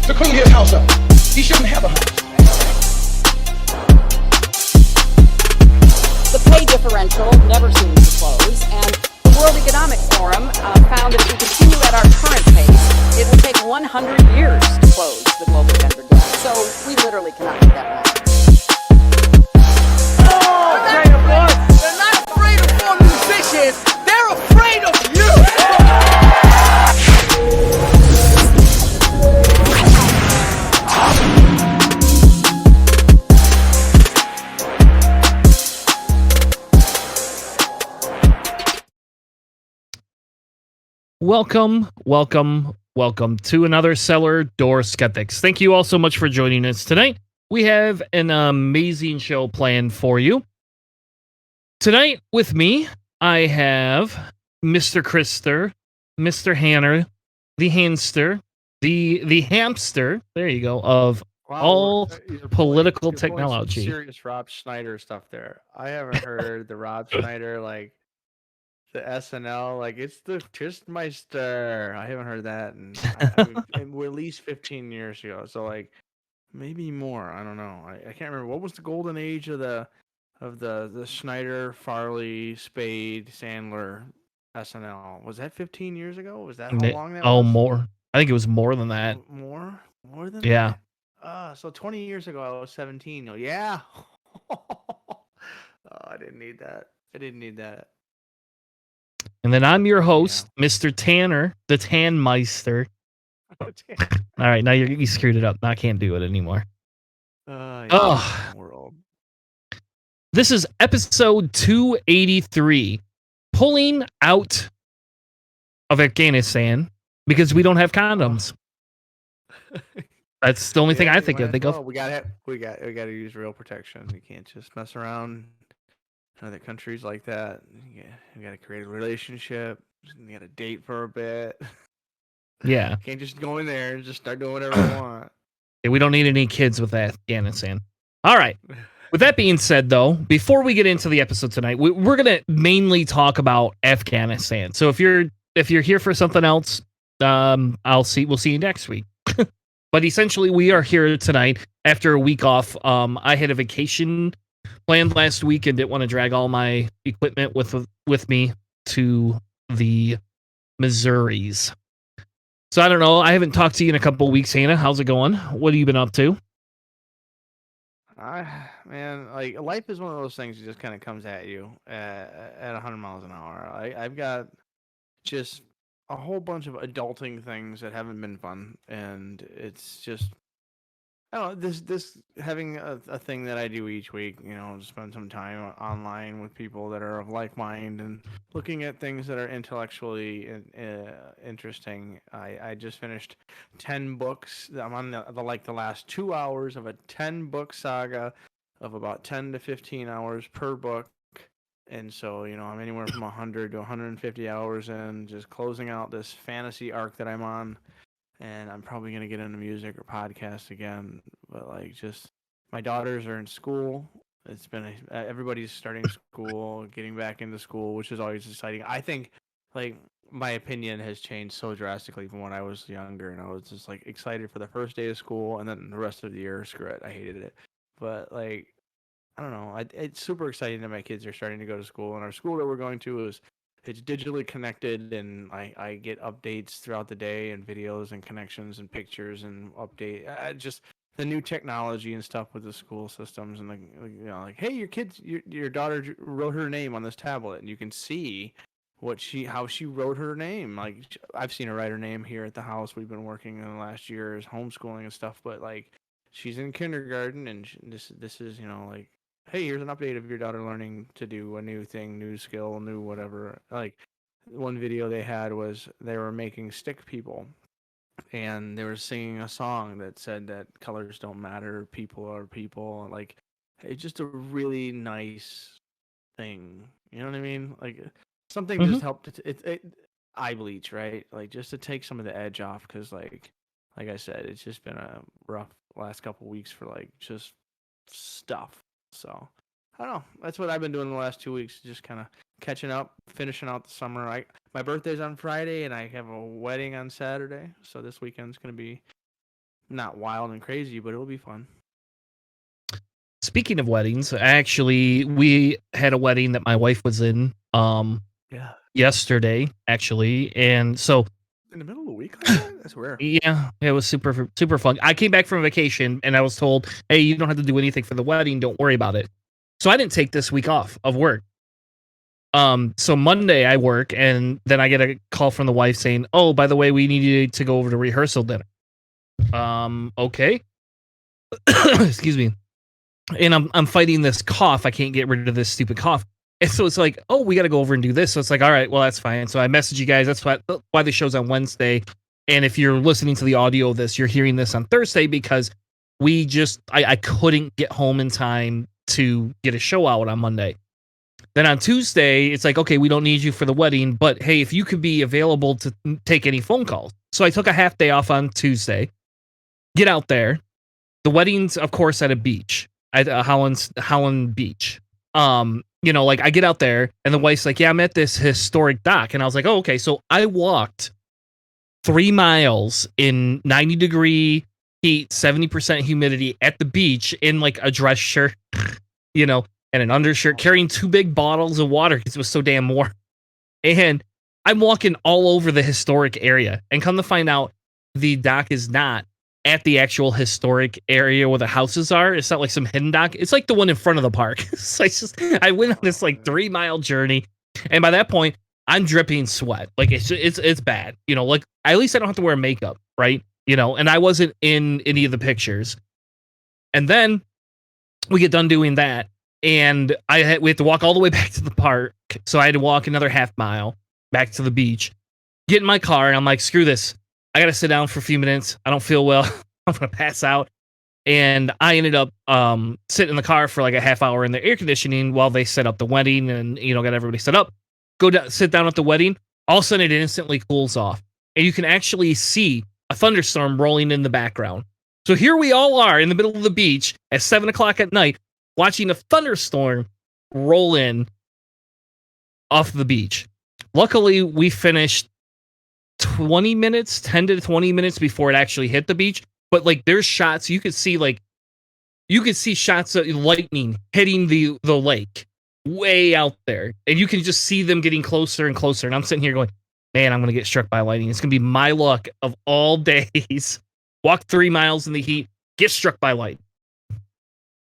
to clean his house up. He shouldn't have a house. The pay differential never seems to close, and the World Economic Forum found that if we continue at our current pace, it will take 100 years to close the global gender gap. So we literally cannot do that now. They're not afraid of four musicians. They're afraid of you. Welcome to another Cellar Door Skeptics. Thank you all so much for joining us tonight. We have an amazing show planned for you. Tonight with me, I have Mr. Krister, Mr. Hanna, the Hamster, the hamster, there you go, of all political technology. Serious Rob Schneider stuff there. I haven't heard the Rob Schneider, like, the SNL, like, it's the Tistmeister. I haven't heard that, and we're at least 15 years ago, so, like, maybe more. I don't know. I can't remember. What was the golden age of the Schneider, Farley, Spade, Sandler SNL? Was that 15 years ago? Was that how long that was? Oh, more. I think it was more than that. More than yeah. that? So 20 years ago, I was 17. Oh, yeah. I didn't need that. And then I'm your host, Mr. Tanner, the Tanmeister. All right, now you screwed it up. Now I can't do it anymore. World. This is episode 283, pulling out of Afghanistan because we don't have condoms. That's the only thing I think of. We gotta use real protection. You can't just mess around in other countries like that. You gotta create a relationship. You gotta date for a bit. Yeah. You can't just go in there and just start doing whatever you want. Yeah, we don't need any kids with Afghanistan. All right. With that being said, though, before we get into the episode tonight, we're gonna mainly talk about Afghanistan. So if you're here for something else, we'll see you next week. But essentially, we are here tonight after a week off. I had a vacation planned last week and didn't want to drag all my equipment with me to the Missouris. So I don't know. I haven't talked to you in a couple of weeks, Hanna. How's it going? What have you been up to? Man, like, life is one of those things that just kind of comes at you at 100 miles an hour. I've got just a whole bunch of adulting things that haven't been fun, and it's just, I don't know, this having a thing that I do each week, spend some time online with people that are of like mind and looking at things that are intellectually interesting. I just finished 10 books. I'm on the last 2 hours of a 10-book saga of about 10 to 15 hours per book. And so, I'm anywhere from 100 to 150 hours in, just closing out this fantasy arc that I'm on. And I'm probably going to get into music or podcast again. But, like, just, my daughters are in school. It's been, everybody's starting school, getting back into school, which is always exciting. I think, like, my opinion has changed so drastically from when I was younger. And I was just, like, excited for the first day of school. And then the rest of the year, screw it, I hated it. But, like, I don't know. It's super exciting that my kids are starting to go to school. And our school that we're going to it's digitally connected, and I get updates throughout the day and videos and connections and pictures and update. Just the new technology and stuff with the school systems, and like, hey, your daughter wrote her name on this tablet, and you can see how she wrote her name. Like, I've seen her write her name here at the house. We've been working in the last year as homeschooling and stuff, but like, she's in kindergarten, and this is like, hey, here's an update of your daughter learning to do a new thing, new skill, new whatever. Like, one video they had was they were making stick people, and they were singing a song that said that colors don't matter, people are people. Like, it's just a really nice thing. You know what I mean? Like, something just helped it eye bleach, right? Like, just to take some of the edge off, because like I said, it's just been a rough last couple weeks for like just stuff. So, I don't know. That's what I've been doing the last 2 weeks, just kind of catching up, finishing out the summer. My birthday's on Friday, and I have a wedding on Saturday, so this weekend's going to be Not wild and crazy, but it'll be fun. Speaking of weddings, actually, we had a wedding that my wife was in Yeah. yesterday, actually, and so In the middle of the week like that? That's rare. yeah, it was super fun. I came back from vacation and I was told, "Hey, you don't have to do anything for the wedding. Don't worry about it." So I didn't take this week off of work. So Monday I work and then I get a call from the wife saying, "Oh, by the way, we need you to go over to rehearsal dinner." Okay. Excuse me. And I'm fighting this cough. I can't get rid of this stupid cough. And so it's like, "Oh, we got to go over and do this." So it's like, "All right, well, that's fine." So I message you guys. That's why the show's on Wednesday. And if you're listening to the audio of this, you're hearing this on Thursday because I couldn't get home in time to get a show out on Monday. Then on Tuesday, it's like, "Okay, we don't need you for the wedding, but hey, if you could be available to take any phone calls." So I took a half day off on Tuesday, get out there. The wedding's, of course, at a beach, at Holland Beach. Like I get out there and the wife's like, "Yeah, I'm at this historic dock." And I was like, "Oh, okay." So I walked 3 miles in 90-degree heat, 70% humidity at the beach in like a dress shirt, and an undershirt, carrying 2 big bottles of water because it was so damn warm. And I'm walking all over the historic area. And come to find out, the dock is not at the actual historic area where the houses are. It's not like some hidden dock. It's like the one in front of the park. So I went on this like 3-mile journey. And by that point, I'm dripping sweat. Like it's bad. Like at least I don't have to wear makeup, right? And I wasn't in any of the pictures. And then we get done doing that. And we had to walk all the way back to the park. So I had to walk another half mile back to the beach, get in my car, and I'm like, screw this. I got to sit down for a few minutes. I don't feel well. I'm going to pass out. And I ended up sitting in the car for like a half hour in the air conditioning while they set up the wedding and, got everybody set up. Go down, sit down at the wedding. All of a sudden, it instantly cools off. And you can actually see a thunderstorm rolling in the background. So here we all are in the middle of the beach at 7 o'clock at night, watching a thunderstorm roll in off the beach. Luckily, we finished 20 minutes, 10 to 20 minutes before it actually hit the beach. But like there's shots, you could see shots of lightning hitting the lake way out there. And you can just see them getting closer and closer. And I'm sitting here going, man, I'm going to get struck by lightning. It's going to be my luck of all days. Walk 3 miles in the heat, get struck by lightning.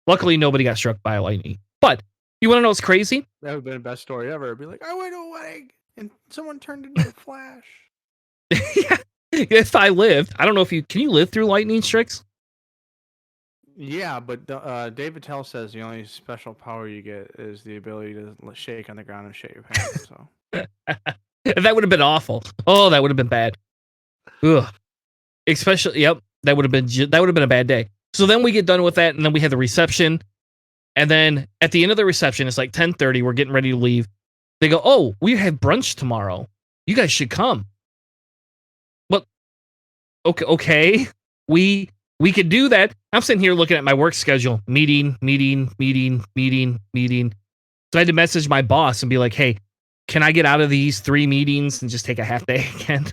Luckily, nobody got struck by lightning. But you want to know what's crazy? That would have been the best story ever. It'd be like, I went to a wedding and someone turned into a flash. Yeah, if I lived, I don't know if can you live through lightning strikes? Yeah, but David Tell says the only special power you get is the ability to shake on the ground and shake your pants. So that would have been awful. Oh, that would have been bad. Ugh. Especially, yep, that would have been a bad day. So then we get done with that, and then we had the reception. And then at the end of the reception, it's like 10:30. We're getting ready to leave. They go, "Oh, we have brunch tomorrow. You guys should come." Well, okay. We could do that. I'm sitting here looking at my work schedule. Meeting. So I had to message my boss and be like, "Hey, can I get out of these 3 meetings and just take a half day again?"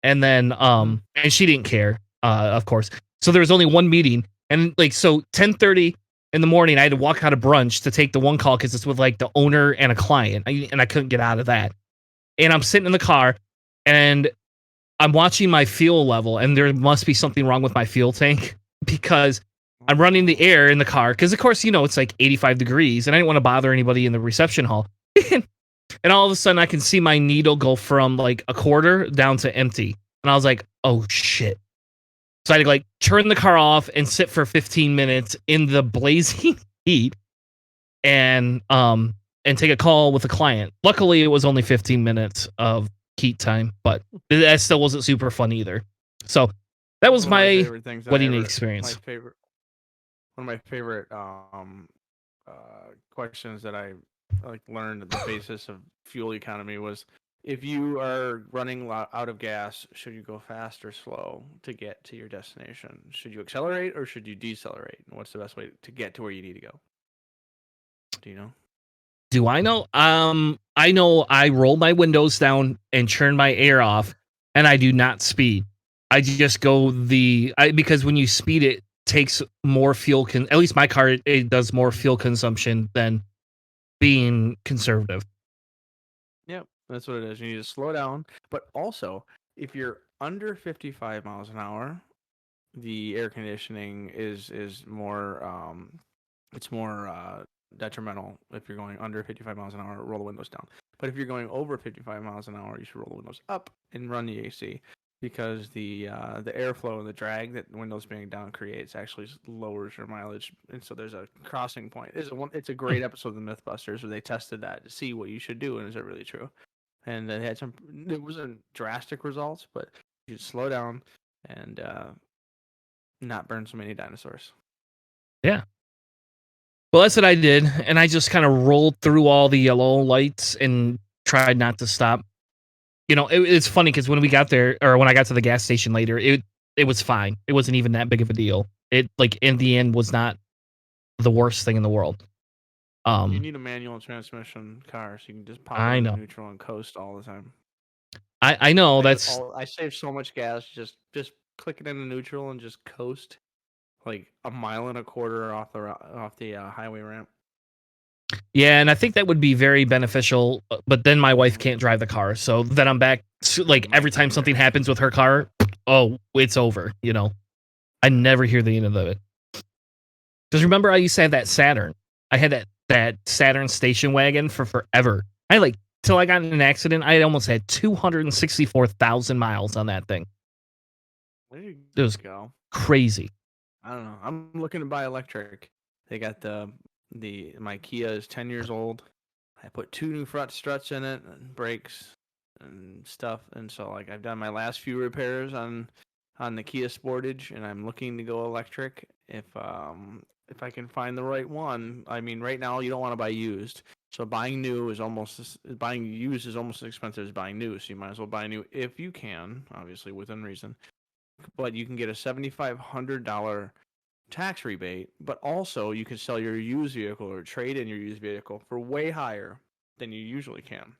And then, and she didn't care, of course. So there was only one meeting. And like, so 10:30 in the morning, I had to walk out of brunch to take the one call because it's with like the owner and a client. And I couldn't get out of that. And I'm sitting in the car and I'm watching my fuel level, and there must be something wrong with my fuel tank because I'm running the air in the car. Because of course, it's like 85 degrees and I didn't want to bother anybody in the reception hall. And all of a sudden I can see my needle go from like a quarter down to empty. And I was like, oh shit. So I had to like turn the car off and sit for 15 minutes in the blazing heat and take a call with a client. Luckily it was only 15 minutes of heat time, but that still wasn't super fun either. So that was my wedding experience. One of my favorite questions that I learned at the basis of fuel economy was, if you are running out of gas, should you go fast or slow to get to your destination? Should you accelerate or should you decelerate? And what's the best way to get to where you need to go? Do you know? Do I know? I know I roll my windows down and turn my air off, and I do not speed. I just go because when you speed it takes more fuel. At least my car, it does more fuel consumption than being conservative. Yep, that's what it is. You need to slow down. But also, if you're under 55 miles an hour, the air conditioning is more it's more detrimental. If you're going under 55 miles an hour, roll the windows down. But if you're going over 55 miles an hour, you should roll the windows up and run the AC, because the airflow and the drag that the windows being down creates actually lowers your mileage. And so there's a crossing point. It's a great episode of the Mythbusters where they tested that to see what you should do, and is it really true? And they had it wasn't drastic results, but you should slow down and not burn so many dinosaurs. Yeah. Well, that's what I did, and I just kind of rolled through all the yellow lights and tried not to stop. It's funny because when we got there, or when I got to the gas station later, it was fine. It wasn't even that big of a deal. It, like, in the end, was not the worst thing in the world. You need a manual transmission car, so you can just pop it into neutral and coast all the time. I know I save so much gas. Just click it into neutral and just coast like a mile and a quarter off the highway ramp. Yeah, and I think that would be very beneficial. But then my wife can't drive the car, so then I'm back to, like, every time something happens with her car, oh, it's over. I never hear the end of it. Because remember, I used to have that Saturn. I had that Saturn station wagon for forever. Till I got in an accident, I almost had 264,000 miles on that thing. It was crazy. I don't know. I'm looking to buy electric. They got my Kia is 10 years old. I put 2 new front struts in it and brakes and stuff. And so, like, I've done my last few repairs on the Kia Sportage, and I'm looking to go electric if I can find the right one. I mean, right now you don't want to buy used. So buying used is almost as expensive as buying new. So you might as well buy new if you can, obviously within reason. But you can get a $7,500 tax rebate, but also you can sell your used vehicle or trade in your used vehicle for way higher than you usually can,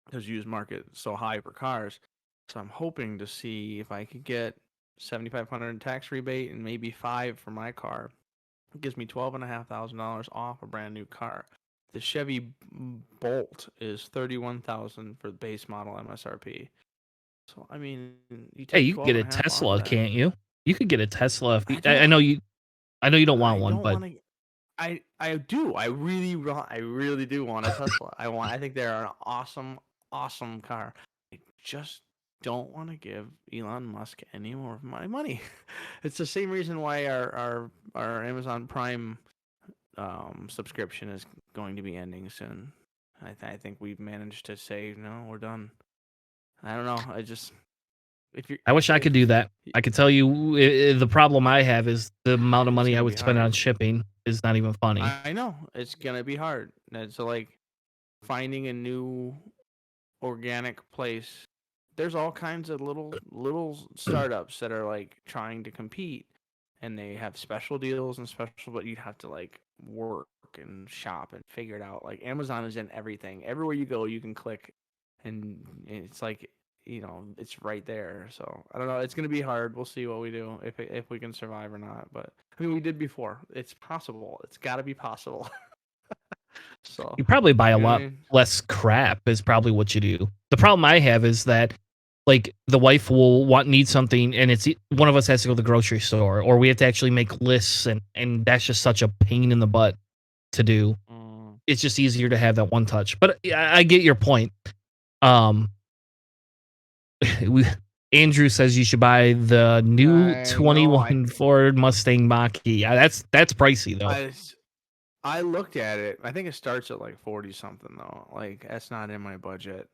because used market is so high for cars. So I'm hoping to see if I could get $7,500 tax rebate and maybe $5,000 for my car. It gives me $12,500 off a brand new car. The Chevy Bolt is $31,000 for the base model MSRP. So I mean, you can get a Tesla, can't you? You could get a Tesla. I know you don't want one, but I do. I really do want a Tesla. I think they're an awesome car. I just don't want to give Elon Musk any more of my money. It's the same reason why our Amazon Prime subscription is going to be ending soon. I think we've managed to say no, we're done. I don't know. I wish I could do that. I could tell you the problem I have is the amount of money I would spend on shipping is not even funny. I know it's gonna be hard. So, like, finding a new organic place. There's all kinds of little startups that are, like, trying to compete, and they have special deals and special, but you'd have to, like, work and shop and figure it out. Like, Amazon is in everything. Everywhere you go, you can click, and it's like, it's right there. So I don't know. It's gonna be hard. We'll see what we do, if we can survive or not. But I mean, we did before. It's possible. It's got to be possible. So you probably buy a lot less crap is probably what you do. The problem I have is that, like, the wife will need something, and it's one of us has to go to the grocery store, or we have to actually make lists, and that's just such a pain in the butt to do. It's just easier to have that one touch. But I get your point. Andrew says you should buy the new 21 Ford Mustang Mach-E. That's pricey though. I looked at it. I think it starts at like 40 something though. Like, that's not in my budget.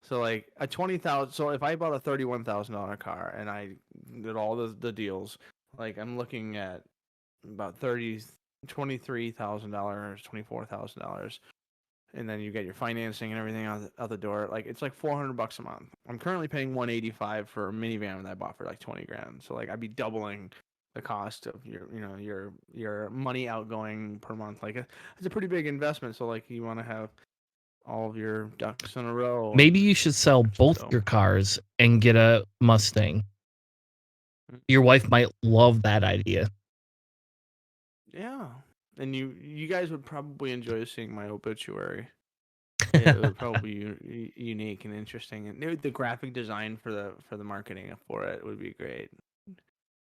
So, like, a 20,000. So if I bought a $31,000 car and I did all the deals, like, I'm looking at about $23,000, $24,000. And then you get your financing and everything out the door. Like, it's like $400 a month. I'm currently paying $185 for a minivan that I bought for like $20,000. So, like, I'd be doubling the cost of your money outgoing per month. Like, it's a pretty big investment. So, like, you want to have all of your ducks in a row. Maybe you should sell both your cars and get a Mustang. your wife might love that idea. Yeah, and you guys would probably enjoy seeing my obituary. It would probably be unique and interesting, and the graphic design for the marketing for it would be great.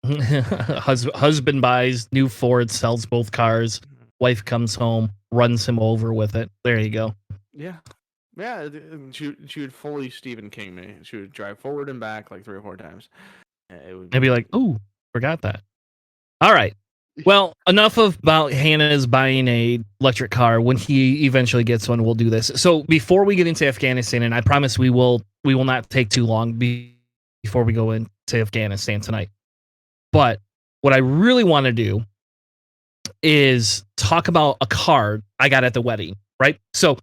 Husband buys new Ford, sells both cars. Wife comes home, runs him over with it. There you go. Yeah, yeah. She would fully Stephen King me. She would drive forward and back like 3 or 4 times. It would I'd be like, "Ooh, forgot that." All right. Well, enough about Hannah's buying a electric car. When he eventually gets one, we'll do this. So before we get into Afghanistan, and I promise we will not take too long before we go into Afghanistan tonight. But what I really want to do is talk about a card I got at the wedding, right? So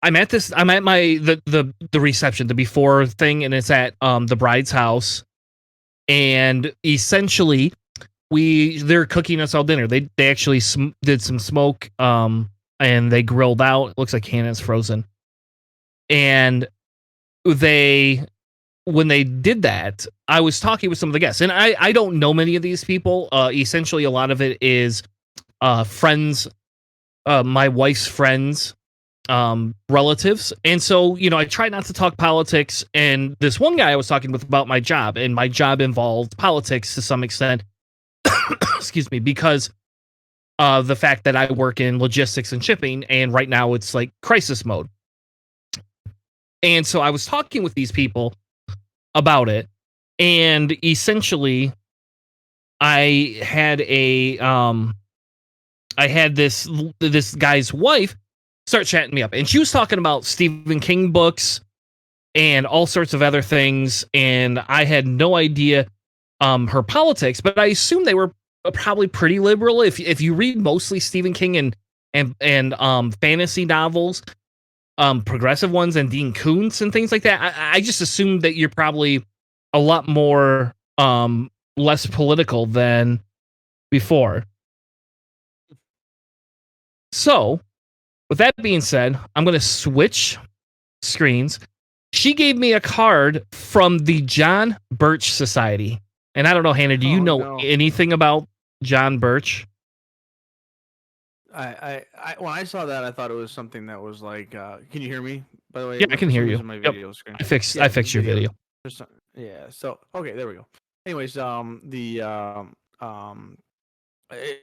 I'm at the reception, the before thing, and it's at the bride's house. And essentially they're cooking us all dinner. They actually did some smoke, and they grilled out. It looks like Hannah's frozen. And when they did that, I was talking with some of the guests, and I don't know many of these people. Essentially, a lot of it is friends, my wife's friends, relatives. And so, I try not to talk politics. And this one guy I was talking with about my job, and my job involved politics to some extent. Excuse me, because of the fact that I work in logistics and shipping, and right now it's like crisis mode. And so I was talking with these people about it, and essentially I had this guy's wife start chatting me up, and she was talking about Stephen King books and all sorts of other things, and I had no idea her politics, but I assume they were probably pretty liberal. If you read mostly Stephen King and fantasy novels, progressive ones, and Dean Koontz and things like that, I just assumed that you're probably a lot more less political than before. So, with that being said, I'm going to switch screens. She gave me a card from the John Burch Society. And I don't know, Hannah, do you know anything about John Burch? I when I saw that, I thought it was something that was like, can you hear me? By the way, Yeah, I can hear you. My Yep. video screen. I fixed your video. Yeah. So okay, there we go. Anyways, when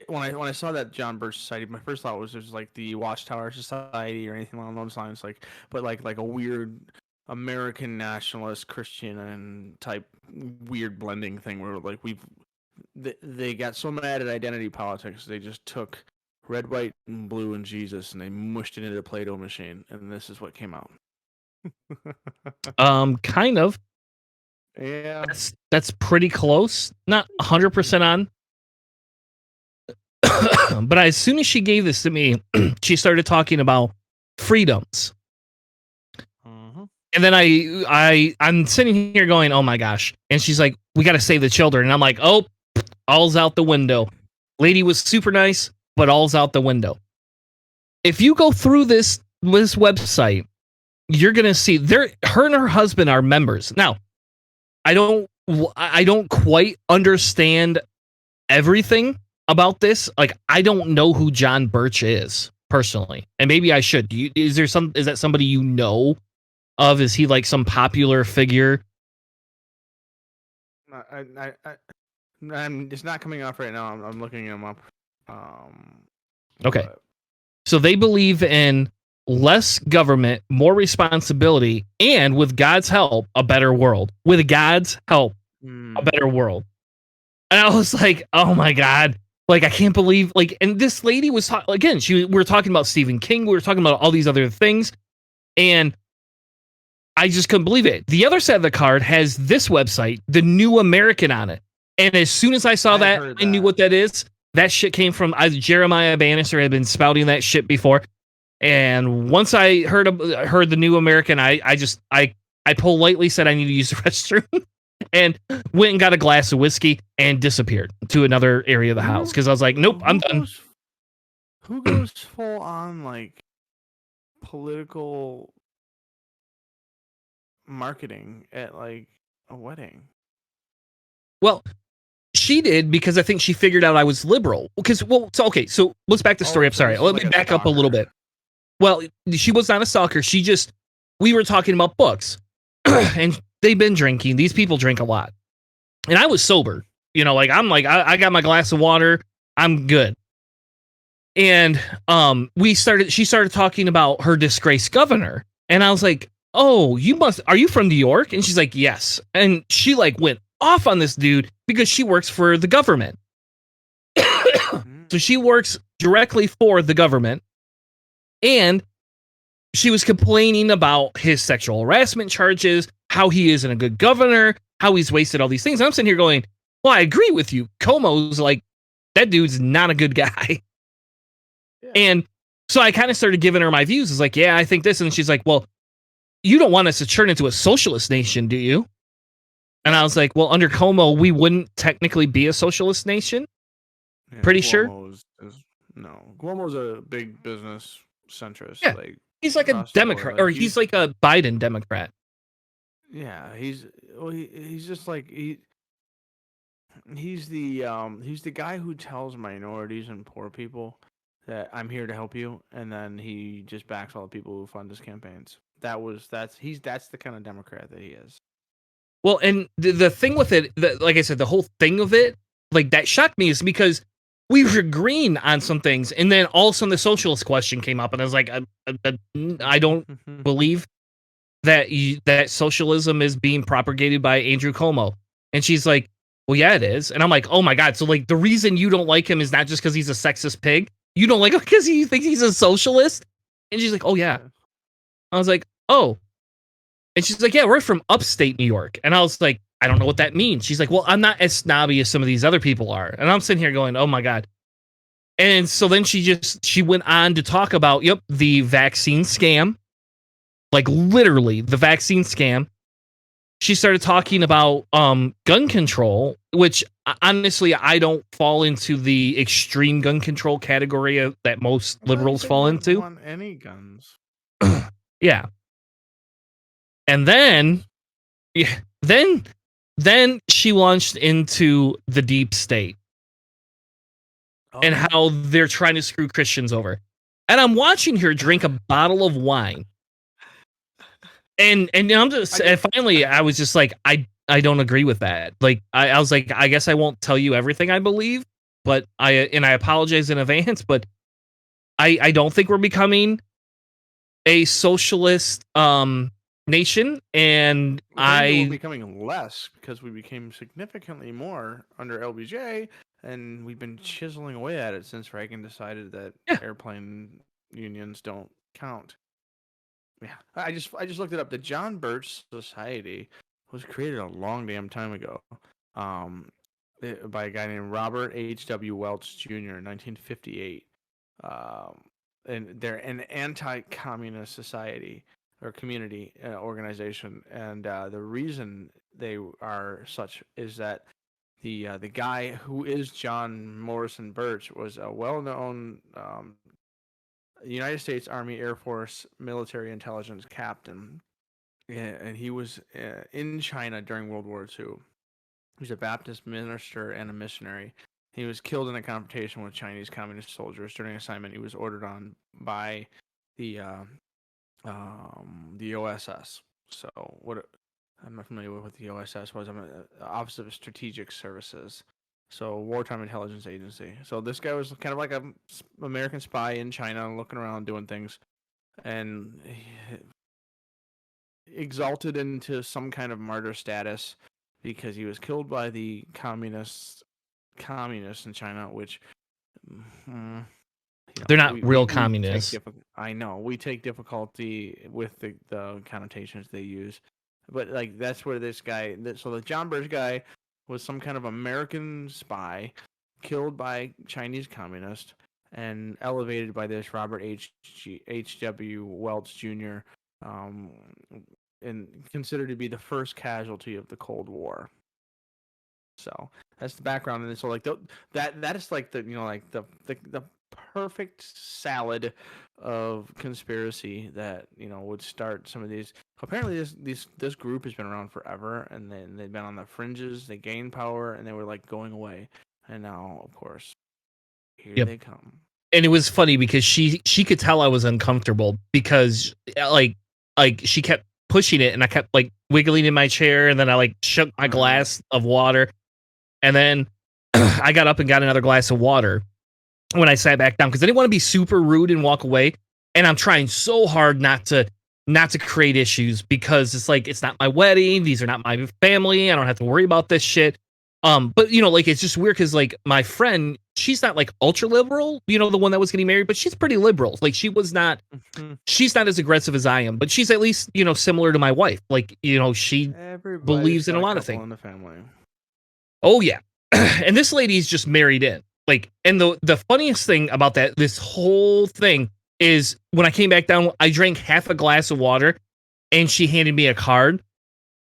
I saw that John Birch Society, my first thought was just like the Watchtower Society or anything along those lines, but like a weird American nationalist Christian and type weird blending thing where like they got so mad at identity politics they just took red, white, and blue and Jesus and they mushed it into a Play-Doh machine, and this is what came out. Kind of. Yeah. That's pretty close. Not 100% on. But as soon as she gave this to me, she started talking about freedoms. Mm-hmm. And then I'm sitting here going, oh my gosh. And she's like, we got to save the children. And I'm like, oh, all's out the window. Lady was super nice, but all's out the window. If you go through this website, you're going to see her and her husband are members. Now, I don't quite understand everything about this. Like, I don't know who John Burch is personally, and maybe I should. Is that somebody you know of? Is he like some popular figure? It's not coming off right now. I'm looking him up. Okay, so they believe in less government, more responsibility, and with God's help, a better world. With God's help, a better world. And I was like, oh my God. Like, I can't believe, like, and this lady was, again, we were talking about Stephen King. We were talking about all these other things. And I just couldn't believe it. The other side of the card has this website, The New American, on it. And as soon as I saw that, I knew what that is. That shit came from Jeremiah Bannister had been spouting that shit before. And once I heard The New American, I politely said I need to use the restroom and went and got a glass of whiskey and disappeared to another area of the house because I was like, nope, I'm done. Who goes full on like political marketing at like a wedding? Well, she did because I think she figured out I was liberal. Because so let's back the story up. So Sorry, this is let like me a back up a little stalker. bit. Well, she was not a stalker. We were talking about books, and they've been drinking. These people drink a lot, and I was sober. I got my glass of water. I'm good. And she started talking about her disgraced governor, and I was like, "Oh, are you from New York?" And she's like, "Yes." And she like went off on this dude because she works for the government. So she works directly for the government, and she was complaining about his sexual harassment charges, how he isn't a good governor, how he's wasted all these things. And I'm sitting here going, "Well, I agree with you. Como's like, that dude's not a good guy." Yeah. And so I kind of started giving her my views. It's like, "Yeah, I think this." And she's like, "Well, you don't want us to turn into a socialist nation, do you?" And I was like, "Well, under Como, we wouldn't technically be a socialist nation." Yeah, Pretty sure. No, Cuomo's a big business centrist. Yeah. Like He's like a across the board. Democrat, Like, or he's like a Biden Democrat. yeah, he's just like he's the guy who tells minorities and poor people that I'm here to help you, and then he just backs all the people who fund his campaigns. That's the kind of Democrat that he is. Well, and the thing with it, like I said, the whole thing of it, like that shocked me, is because we were agreeing on some things, and then all of a sudden the socialist question came up, and I was like, I don't believe that socialism is being propagated by Andrew Cuomo. And she's like, "Well, yeah, it is." And I'm like, "Oh my god!" So like, the reason you don't like him is not just because he's a sexist pig. You don't like him because you think he's a socialist. And she's like, "Oh yeah." I was like, "Oh." And she's like, "Yeah, we're from upstate New York." And I was like, "I don't know what that means." She's like, "Well, I'm not as snobby as some of these other people are." And I'm sitting here going, "Oh my god." And so then she went on to talk about, the vaccine scam. Like literally the vaccine scam. She started talking about gun control, which honestly I don't fall into the extreme gun control category that most liberals fall into. Want any guns? Yeah. And then then she launched into the deep state and how they're trying to screw Christians over. And I'm watching her drink a bottle of wine. And I'm just, and finally I was just like, I don't agree with that. Like I was like, I guess I won't tell you everything I believe, but I apologize in advance, but I don't think we're becoming a socialist nation, and we're becoming less because we became significantly more under LBJ, and we've been chiseling away at it since Reagan decided that airplane unions don't count. Yeah, I just looked it up. The John Birch Society was created a long damn time ago, by a guy named Robert H.W. Welch Jr. in 1958. And they're an anti-communist society or community organization, and the reason they are such is that the guy who is John Morrison Burch was a well-known United States Army Air Force military intelligence captain, and he was in China during World War II. He was a Baptist minister and a missionary. He was killed in a confrontation with Chinese communist soldiers during an assignment he was ordered on by the OSS. So I'm not familiar with what the OSS was. I'm Office of Strategic Services. So wartime intelligence agency. So this guy was kind of like an American spy in China, looking around, doing things, and exalted into some kind of martyr status because he was killed by the communists in China, which they're not real communists. I know we take difficulty with the connotations they use, but like that's where this guy. So the John Birch guy was some kind of American spy killed by Chinese communists and elevated by this Robert H.W. Welch Jr. And considered to be the first casualty of the Cold War. So that's the background, and so like that is like the perfect salad of conspiracy that would start some of these. Apparently, this group has been around forever, and then they've been on the fringes. They gained power, and they were like going away, and now, of course, here Yep. they come. And it was funny because she could tell I was uncomfortable because like she kept pushing it and I kept like wiggling in my chair and then I like shook my glass of water and then I got up and got another glass of water when I sat back down because I didn't want to be super rude and walk away. And I'm trying so hard not to create issues because it's like it's not my wedding, these are not my family, I don't have to worry about this shit. But like it's just weird because like my friend, she's not like ultra liberal, the one that was getting married, but she's pretty liberal. Like she's not as aggressive as I am, but she's at least similar to my wife. Like she Everybody's believes in got a lot of couple things. in the family. Oh yeah, and this lady's just married in. Like, and the funniest thing about this whole thing is when I came back down, I drank half a glass of water, and she handed me a card.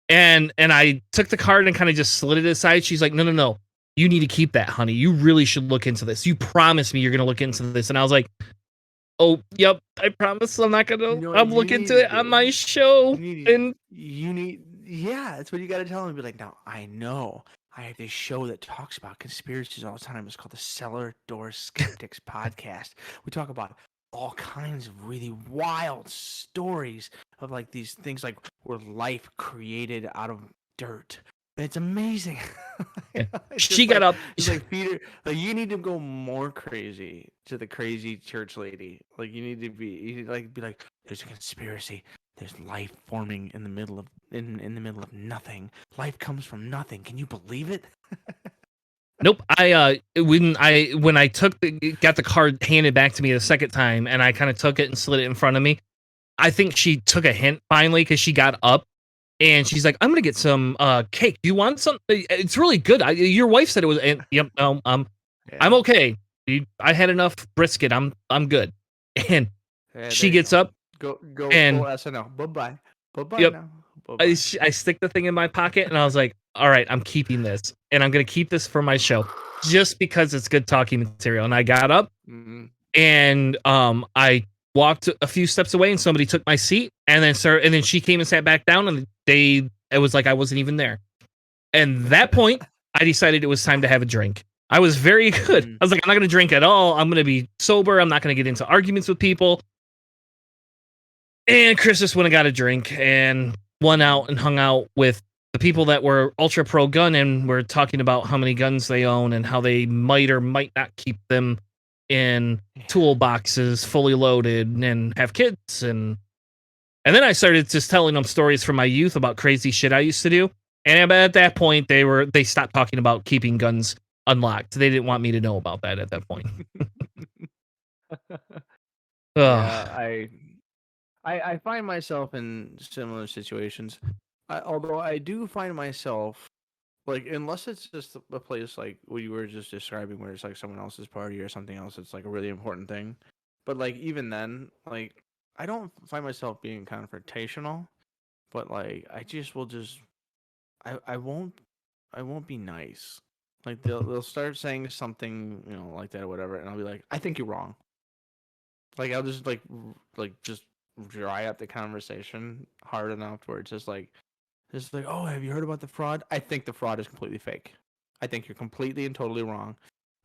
And I took the card and kind of just slid it aside. She's like, no. You need to keep that, honey. You really should look into this. You promised me you're going to look into this. And I was like, oh, yep, I promise I'm not going to. I'm looking into it on my show. Yeah, that's what you got to tell them. Be like, now, I know I have this show that talks about conspiracies all the time. It's called the Cellar Skeptics podcast. We talk about all kinds of really wild stories of like these things like where life created out of dirt. It's amazing. She got up. It's like Peter, like you need to go more crazy to the crazy church lady. Like you need to be like, there's a conspiracy. There's life forming in the middle of in the middle of nothing. Life comes from nothing. Can you believe it? Nope. When I got the card handed back to me the second time, and I kind of took it and slid it in front of me. I think she took a hint finally because she got up and she's like, "I'm gonna get some cake. Do you want some? It's really good. Your wife said it was. And, yep. I'm okay. I had enough brisket. I'm good." And she gets up. Go and full SNL. Bye bye. Yep. Now. Bye-bye. I stick the thing in my pocket and I was like, all right, I'm keeping this and I'm going to keep this for my show just because it's good talking material. And I got up and I walked a few steps away and somebody took my seat and then she came and sat back down and it was like I wasn't even there. And that point, I decided it was time to have a drink. I was very good. I was like, I'm not going to drink at all. I'm going to be sober. I'm not going to get into arguments with people. And Chris just went and got a drink and went out and hung out with the people that were ultra pro gun and were talking about how many guns they own and how they might or might not keep them in toolboxes fully loaded and have kids. And then I started just telling them stories from my youth about crazy shit I used to do. And at that point, they stopped talking about keeping guns unlocked. They didn't want me to know about that at that point. Yeah, I find myself in similar situations. Although I do find myself, like, unless it's just a place like what you were just describing where it's like someone else's party or something else, it's like a really important thing. But like even then, like I don't find myself being confrontational, but like I just will just I won't be nice. Like they'll start saying something, like that or whatever, and I'll be like, I think you're wrong. Like I'll just like just dry up the conversation hard enough where it's just like, oh, have you heard about the fraud? I think the fraud is completely fake. I think you're completely and totally wrong.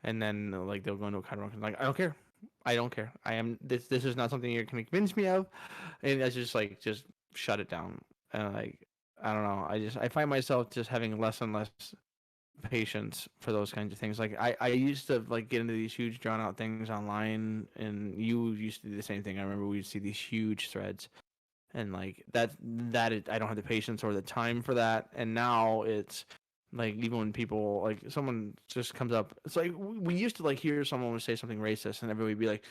And then like they'll go into a kind of like, I don't care. I don't care. I am this is not something you can convince me of. And that's just like just shut it down. And like I don't know. I find myself just having less and less patience for those kinds of things. Like I used to like get into these huge drawn out things online, and you used to do the same thing. I remember we would see these huge threads, and like that I don't have the patience or the time for that. And now it's like even when people like someone just comes up, it's like we used to like hear someone would say something racist, and everybody would be like,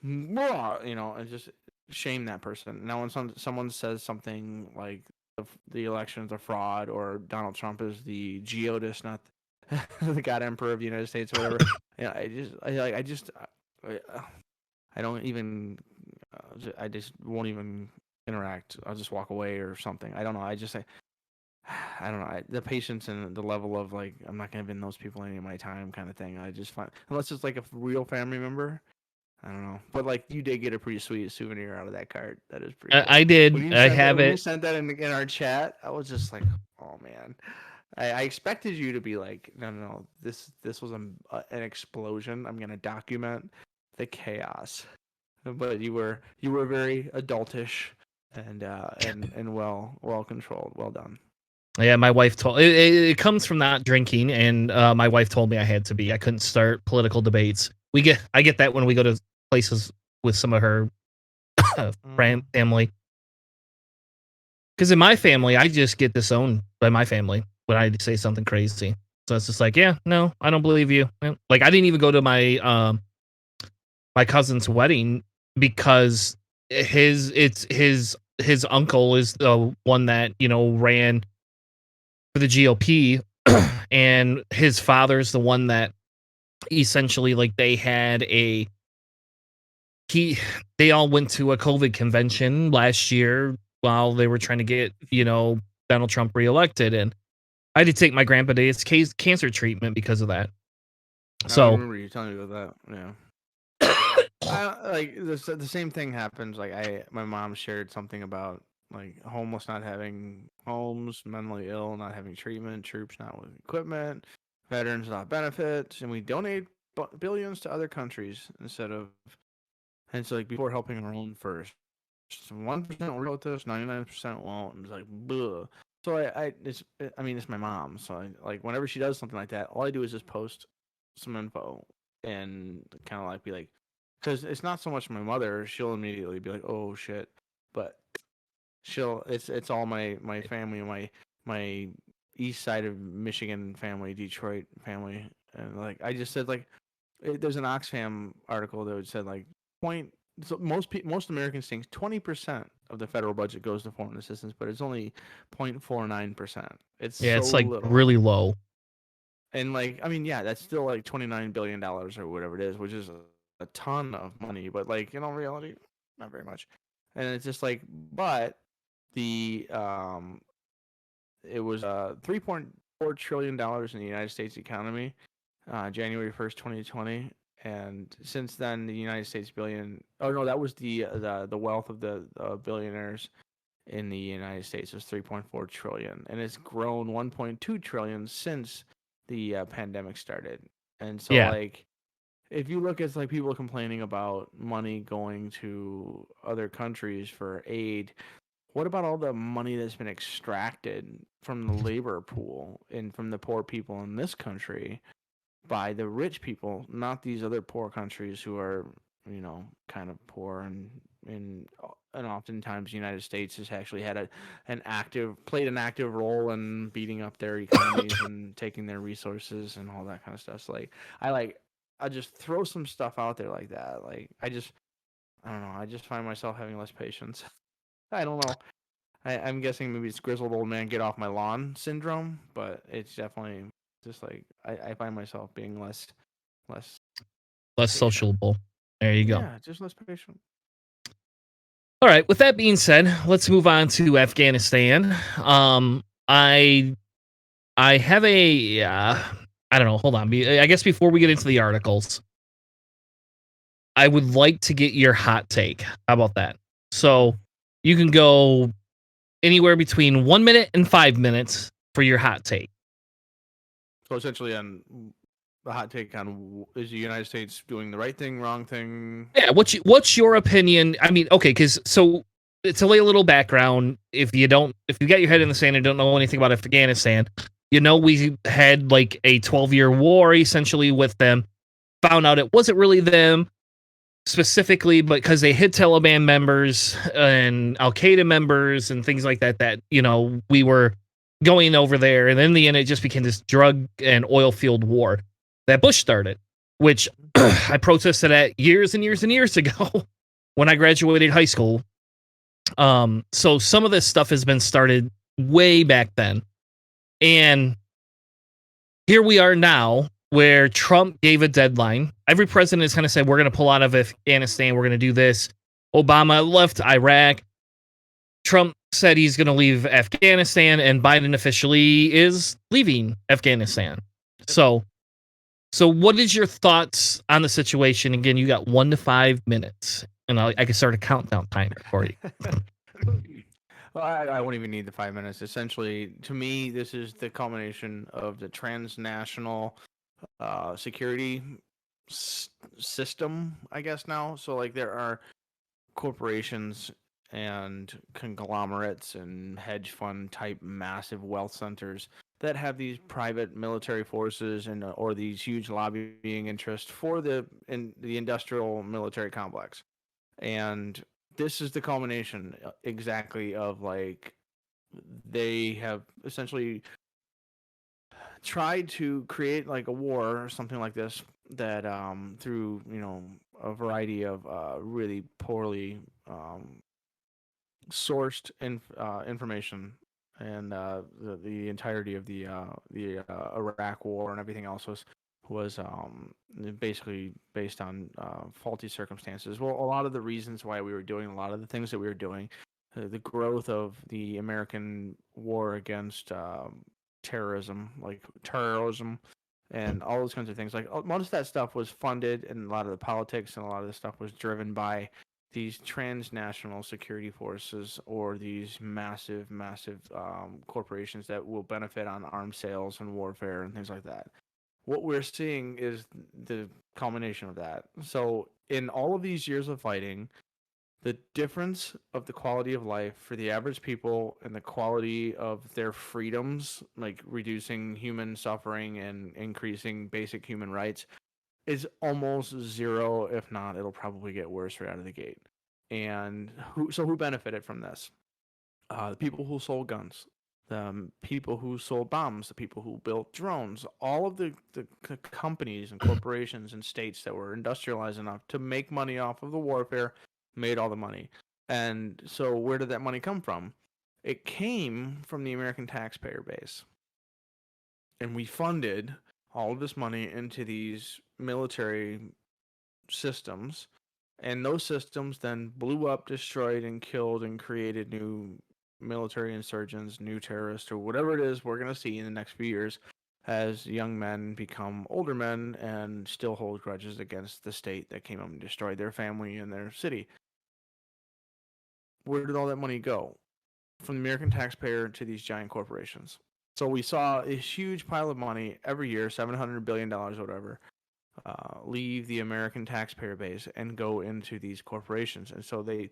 and just shame that person. Now when someone says something like the election's a fraud or Donald Trump is the geodist, not the God Emperor of the United States or whatever. I don't even. I just won't even interact. I'll just walk away or something. I don't know. I don't know. The patience and the level of like I'm not gonna give those people any of my time kind of thing. I just find unless it's like a real family member, I don't know, but like you did get a pretty sweet souvenir out of that card. That is pretty cool. I When did. you I sent have when you it. sent that in our chat, I was just like, oh man. I expected you to be like, no. This was an explosion. I'm gonna document the chaos, but you were very adultish and well controlled. Well done. Yeah, my wife told it comes from not drinking, and my wife told me I had to be. I couldn't start political debates. I get that when we go to places with some of her family. Because in my family, I just get disowned by my family when I say something crazy. So it's just like, yeah, no, I don't believe you. Like I didn't even go to my cousin's wedding because his uncle is the one that ran for the GOP, and his father's the one that essentially like they all went to a COVID convention last year while they were trying to get, Donald Trump reelected. And I had to take my grandpa to his cancer treatment because of that. I So, remember you telling me about that. Yeah. Like the same thing happens. Like my mom shared something about like homeless not having homes, mentally ill not having treatment, troops not with equipment, veterans not benefits, and we donate billions to other countries instead of. And so like before helping our own first, 1% will vote this, 99% won't, and it's like, bleh. So it's my mom. So like whenever she does something like that, all I do is just post some info and kind of like be like, because it's not so much my mother. She'll immediately be like, oh shit, but it's all my family, my east side of Michigan family, Detroit family, and like I just said like, there's an Oxfam article that would said like so most Americans think 20% of the federal budget goes to foreign assistance, but it's only 0.49%. It's yeah, so it's like little. really low. And like, I mean, yeah, that's still like $29 billion or whatever it is, which is a ton of money, but like, in reality, not very much. And it's just like, but the it was $3.4 trillion in the United States economy, January 1st, 2020. And since then, the United States that was the wealth of the billionaires in the United States was 3.4 trillion, and it's grown 1.2 trillion since the pandemic started. And so, Yeah. like, if you look at like people complaining about money going to other countries for aid, what about all the money that's been extracted from the labor pool and from the poor people in this country by the rich people, not these other poor countries who are, kind of poor and oftentimes the United States has actually had played an active role in beating up their economies and taking their resources and all that kind of stuff. So like I just throw some stuff out there like that. Like I don't know. I just find myself having less patience. I don't know. I'm guessing maybe it's grizzled old man get off my lawn syndrome, but it's definitely just like I find myself being less Less patient. sociable. There you go. Yeah, just less patient. All right. With that being said, let's move on to Afghanistan. I have a I don't know. Hold on. I guess before we get into the articles, I would like to get your hot take. How about that? So you can go anywhere between 1 minute and 5 minutes for your hot take. So essentially, on the hot take on is the United States doing the right thing, wrong thing? Yeah. What's your opinion? I mean, okay, because so to lay a little background, if you got your head in the sand and don't know anything about Afghanistan, we had like a 12-year war essentially with them. Found out it wasn't really them specifically, but because they hid Taliban members and Al Qaeda members and things like that, we were going over there. And then in the end, it just became this drug and oil field war that Bush started, which I protested at years and years and years ago when I graduated high school. So some of this stuff has been started way back then. And here we are now, where Trump gave a deadline. Every president has kind of said, we're going to pull out of Afghanistan. We're going to do this. Obama left Iraq. Trump said he's going to leave Afghanistan, and Biden officially is leaving Afghanistan. So So, what is your thoughts on the situation? Again, you got 1 to 5 minutes, and I can start a countdown timer for you. Well, I won't even need the 5 minutes. Essentially, to me, this is the culmination of the transnational security system, I guess now. So, like, there are corporations and conglomerates and hedge fund type massive wealth centers that have these private military forces and or these huge lobbying interests for the industrial military complex. And this is the culmination exactly of like they have essentially tried to create like a war or something like this that through a variety of really poorly sourced information and the entirety of the Iraq War and everything else was basically based on faulty circumstances. Well, a lot of the reasons why we were doing a lot of the things that we were doing, the growth of the American war against terrorism, and all those kinds of things. Like most of that stuff was funded, and a lot of the politics and a lot of the stuff was driven by these transnational security forces or these massive corporations that will benefit on arms sales and warfare and things like that. What we're seeing is the culmination of that. So in all of these years of fighting, the difference of the quality of life for the average people and the quality of their freedoms, like reducing human suffering and increasing basic human rights, is almost zero. If not, it'll probably get worse right out of the gate. And who benefited from this? The people who sold guns, the people who sold bombs, the people who built drones, all of the companies and corporations and states that were industrialized enough to make money off of the warfare made all the money. And so where did that money come from? It came from the American taxpayer base. And we funded all of this money into these military systems. And those systems then blew up, destroyed, and killed and created new military insurgents, new terrorists, or whatever it is we're going to see in the next few years as young men become older men and still hold grudges against the state that came up and destroyed their family and their city. Where did all that money go? From the American taxpayer to these giant corporations. So we saw a huge pile of money every year, $700 billion or whatever, leave the American taxpayer base and go into these corporations. And so they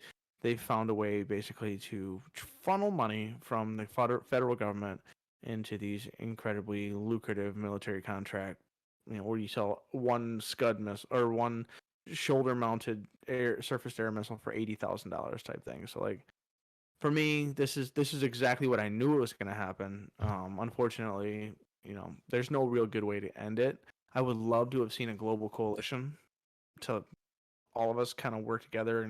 found a way basically to funnel money from the federal government into these incredibly lucrative military contract, where you sell one Scud missile or one shoulder-mounted surface air missile for $80,000 type thing. So like, for me, this is exactly what I knew was going to happen. Unfortunately, there's no real good way to end it. I would love to have seen a global coalition to all of us kind of work together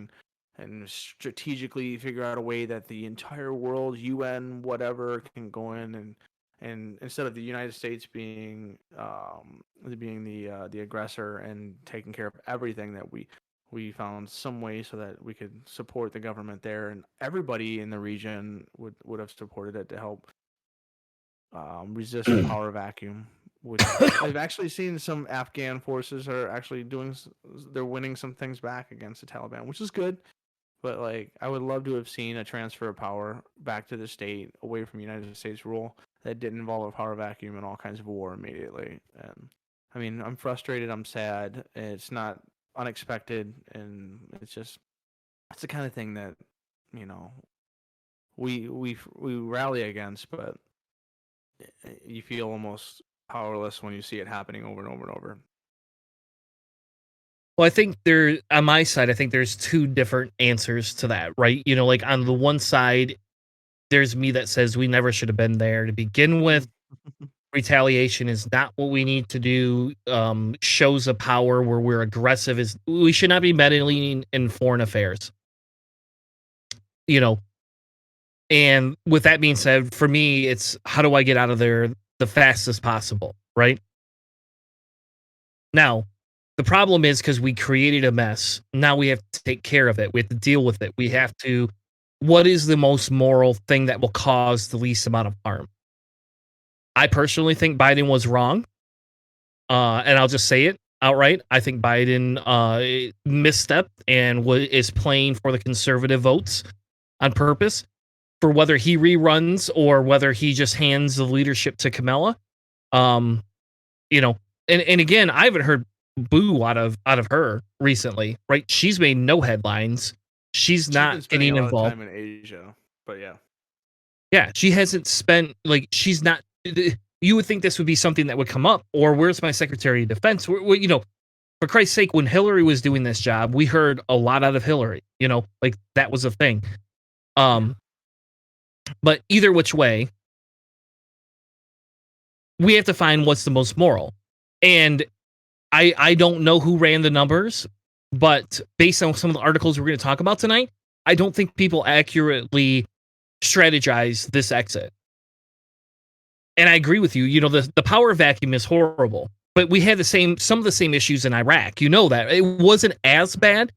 and strategically figure out a way that the entire world, UN, whatever, can go in and instead of the United States being the aggressor and taking care of everything, that we found some way so that we could support the government there, and everybody in the region would have supported it to help resist a power vacuum. Which I've actually seen some Afghan forces are actually they're winning some things back against the Taliban, which is good. But like, I would love to have seen a transfer of power back to the state, away from United States rule, that didn't involve a power vacuum and all kinds of war immediately. And I mean, I'm frustrated. I'm sad. It's not unexpected, and it's the kind of thing that we rally against, but you feel almost powerless when you see it happening over and over and over. Well, I think on my side, I think there's two different answers to that, right? Like on the one side, there's me that says we never should have been there to begin with. Retaliation is not what we need to do. Shows of power where we're aggressive we should not be meddling in foreign affairs. And with that being said, for me, it's how do I get out of there the fastest possible, right? Now, the problem is because we created a mess. Now we have to take care of it. We have to deal with it. What is the most moral thing that will cause the least amount of harm? I personally think Biden was wrong. and I'll just say it outright. I think Biden misstepped and is playing for the conservative votes on purpose for whether he reruns or whether he just hands the leadership to Kamala. You know, and again, I haven't heard boo out of her recently, right? She's made no headlines. She's not been spending getting a lot of involved. time in Asia, but yeah. Yeah, she hasn't spent, like, she's not. You would think this would be something that would come up, or where's my Secretary of Defense? You know, for Christ's sake, when Hillary was doing this job, we heard a lot out of Hillary. You know, like that was a thing. But either which way, we have to find what's the most moral. And I don't know who ran the numbers, but based on some of the articles we're going to talk about tonight, I don't think people accurately strategize this exit. And I agree with you. You know, the power vacuum is horrible, but we had some of the same issues in Iraq. You know that. It wasn't as bad.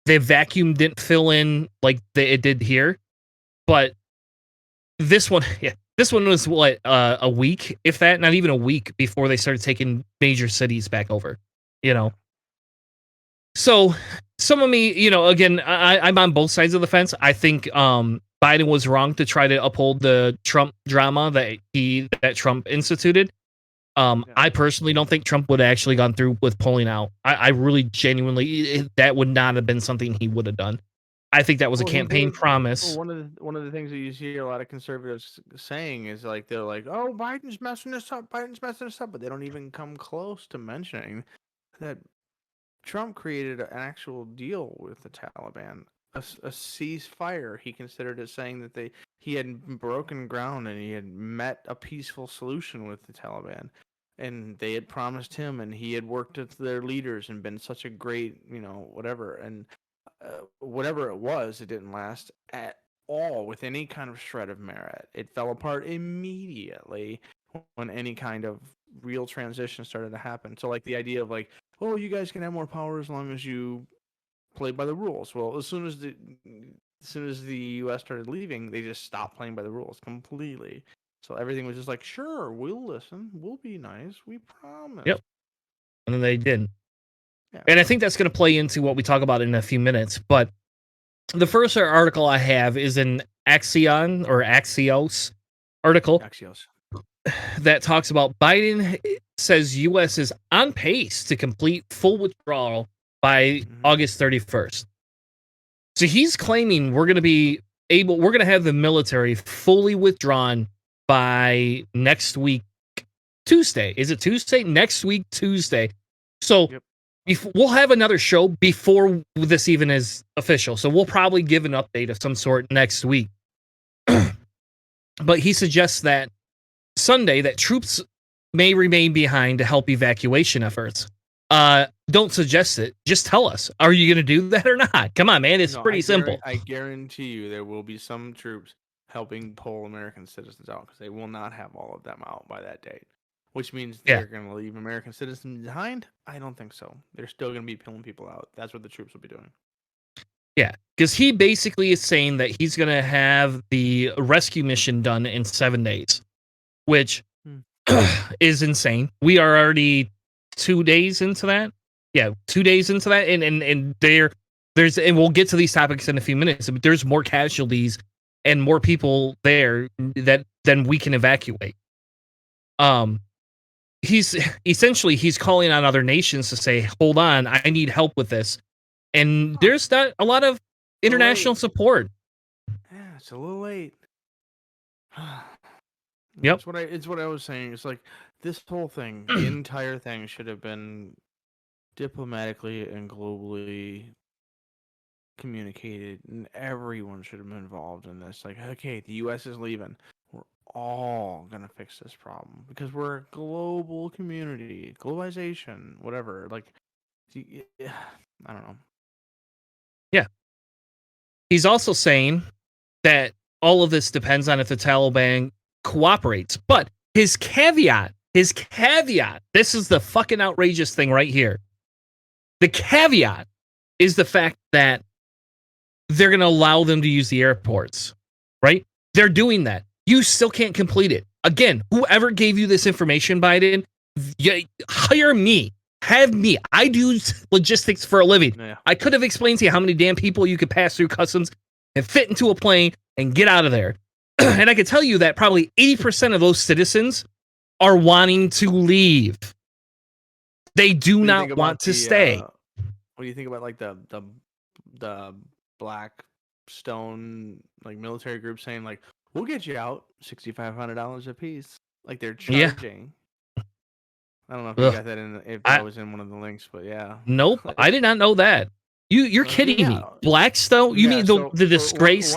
The vacuum didn't fill in like it did here, but this one was what, a week, if that, not even a week before they started taking major cities back over, you know. So some of me, you know, again, I'm on both sides of the fence. I think Biden was wrong to try to uphold the Trump drama that Trump instituted. I personally don't think Trump would have actually gone through with pulling out. I really genuinely, that would not have been something he would have done. I think that was a campaign promise. One of the things that you see a lot of conservatives saying is like they're like, "Oh, Biden's messing this up. Biden's messing this up," but they don't even come close to mentioning that Trump created an actual deal with the Taliban, a ceasefire. He considered it, saying that he had broken ground and he had met a peaceful solution with the Taliban, and they had promised him, and he had worked with their leaders and been such a great, you know, whatever. And whatever it was, it didn't last at all with any kind of shred of merit. It fell apart immediately when any kind of real transition started to happen. So, like, the idea of like, oh, you guys can have more power as long as you play by the rules. Well, as soon as the U.S. started leaving, they just stopped playing by the rules completely. So everything was just like, sure, we'll listen, we'll be nice, we promise. Yep. And then they didn't. Yeah. And I think that's going to play into what we talk about in a few minutes. But the first article I have is an Axios article that talks about Biden says U.S. is on pace to complete full withdrawal by August 31st. So he's claiming we're going to have the military fully withdrawn by next week, Tuesday. Is it Tuesday? Next week, Tuesday. So we'll have another show before this even is official. So we'll probably give an update of some sort next week. But he suggests that Sunday that troops may remain behind to help evacuation efforts. Don't suggest it. Just tell us. Are you going to do that or not? Come on, man. It's pretty simple. I guarantee you there will be some troops helping pull American citizens out because they will not have all of them out by that date. Which means they're going to leave American citizens behind? I don't think so. They're still going to be pulling people out. That's what the troops will be doing. Yeah, because he basically is saying that he's going to have the rescue mission done in 7 days, which is insane. We are already 2 days into that. Yeah, 2 days into that, and there's and we'll get to these topics in a few minutes. But there's more casualties and more people there than we can evacuate. He's calling on other nations to say, hold on, I need help with this. And there's not a lot of international support. Yeah, it's a little late. Yep. It's what I was saying. It's like this whole thing, the entire thing should have been diplomatically and globally communicated, and everyone should have been involved in this. Like, okay, the U.S. is leaving. We're all gonna fix this problem because we're a global community, globalization, whatever. Like, I don't know. Yeah. He's also saying that all of this depends on if the Taliban cooperates. But his caveat, this is the fucking outrageous thing right here. The caveat is the fact that they're going to allow them to use the airports, right? They're doing that. You still can't complete it. Again, whoever gave you this information, Biden, Yeah, hire me. Have me. I do logistics for a living. Yeah. I could have explained to you how many damn people you could pass through customs and fit into a plane and get out of there. And I can tell you that probably 80% of those citizens are wanting to leave. They do What do you not think want about to the stay. what do you think about like the black stone like military group saying like we'll get you out $6,500 a piece, like they're Yeah. charging. I don't know if you Ugh. got that in, if I- that was in one of the links, but yeah. Nope. I did not know that. You're kidding me. Yeah. Blackstone? You Yeah, mean so the for disgrace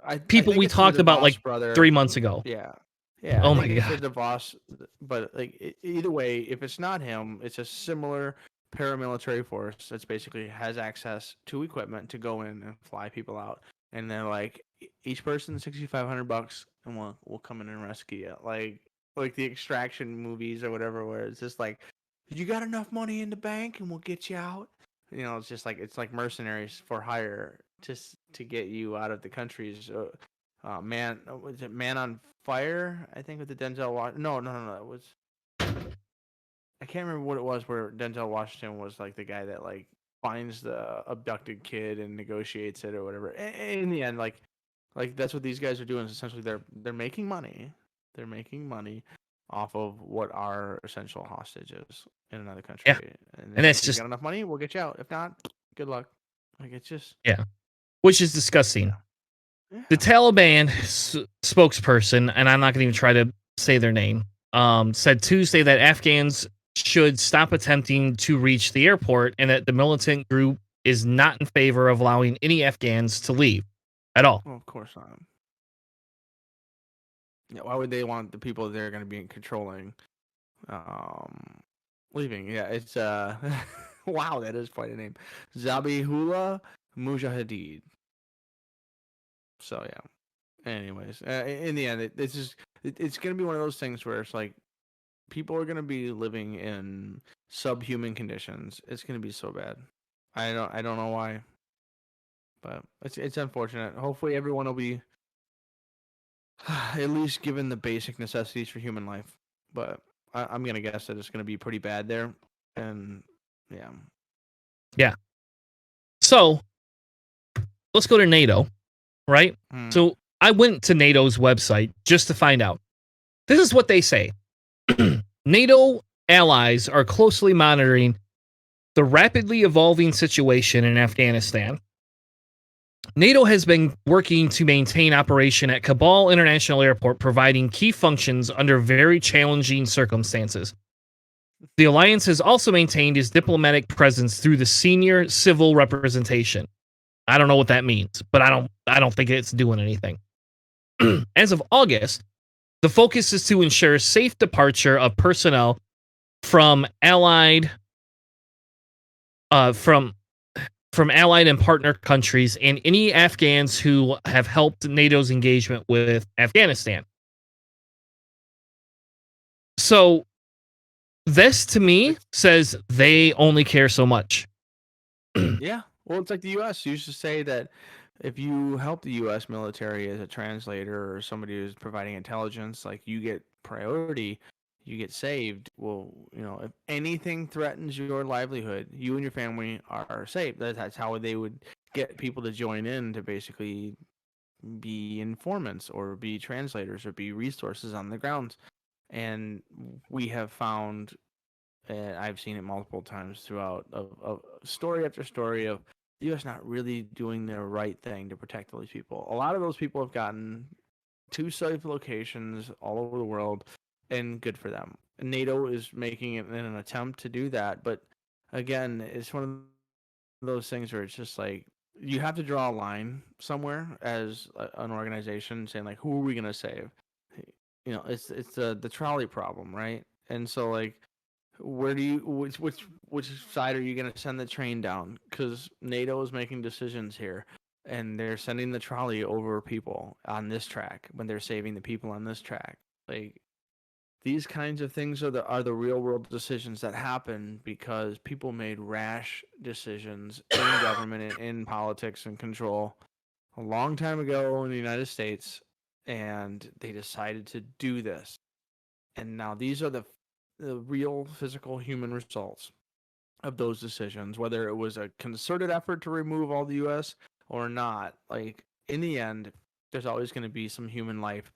I people think we it's talked the about like DeVos brother. 3 months ago? Yeah. Yeah, Oh I my think it's God. the DeVos, but like either way, if it's not him, it's a similar paramilitary force that's basically has access to equipment to go in and fly people out, and they're like each person $6,500, and we'll come in and rescue you, like the extraction movies or whatever, where it's just like you got enough money in the bank and we'll get you out. You know, it's just like it's like mercenaries for hire just to get you out of the countries. Was it Man on Fire? I think with the Denzel Washington. No. It was I can't remember what it was where Denzel Washington was like the guy that like finds the abducted kid and negotiates it or whatever. In the end, like that's what these guys are doing. Is essentially they're making money. They're making money off of what are essential hostages in another country. Yeah. And And that's if you just got enough money, we'll get you out. If not, good luck. Like it's just yeah, which is disgusting. yeah. The Taliban spokesperson, and I'm not going to even try to say their name, said Tuesday that Afghans should stop attempting to reach the airport and that the militant group is not in favor of allowing any Afghans to leave at all. Well, of course not. Yeah, why would they want the people they're going to be controlling leaving? Yeah, it's wow, that is quite a name. Zabihullah Mujahideen. So yeah. Anyways, in the end, it's going to be one of those things where it's like people are going to be living in subhuman conditions. It's going to be so bad. I don't know why, but it's unfortunate. Hopefully, everyone will be at least given the basic necessities for human life. But I'm gonna guess that it's gonna be pretty bad there, and yeah. So let's go to NATO, right? So I went to NATO's website just to find out. This is what they say. NATO allies are closely monitoring the rapidly evolving situation in Afghanistan. NATO has been working to maintain operation at Kabul International Airport, providing key functions under very challenging circumstances. The alliance has also maintained its diplomatic presence through the senior civil representation. I don't know what that means, but I don't think it's doing anything. As of August, the focus is to ensure safe departure of personnel from allied and partner countries and any Afghans who have helped NATO's engagement with Afghanistan. So this to me says they only care so much. Yeah. Well, it's like the U.S. used to say that if you help the U.S. military as a translator or somebody who's providing intelligence, like you get priority, you get saved. Well, you know, if anything threatens your livelihood, you and your family are safe. That's how they would get people to join in to basically be informants or be translators or be resources on the ground. And we have found, and I've seen it multiple times throughout, of story after story of the U.S. not really doing the right thing to protect all these people. A lot of those people have gotten to safe locations all over the world, and good for them. NATO is making it in an attempt to do that, but again, it's one of those things where it's just like you have to draw a line somewhere as an organization, saying like, who are we gonna save? You know, it's the trolley problem, right? And so like, where do you which side are you going to send the train down? Because NATO is making decisions here, and they're sending the trolley over people on this track when they're saving the people on this track. Like these kinds of things are the real world decisions that happen because people made rash decisions in government and in politics and control a long time ago in the United States, and they decided to do this. And now these are the the real physical human results of those decisions, whether it was a concerted effort to remove all the U.S. or not. Like, in the end, there's always going to be some human life,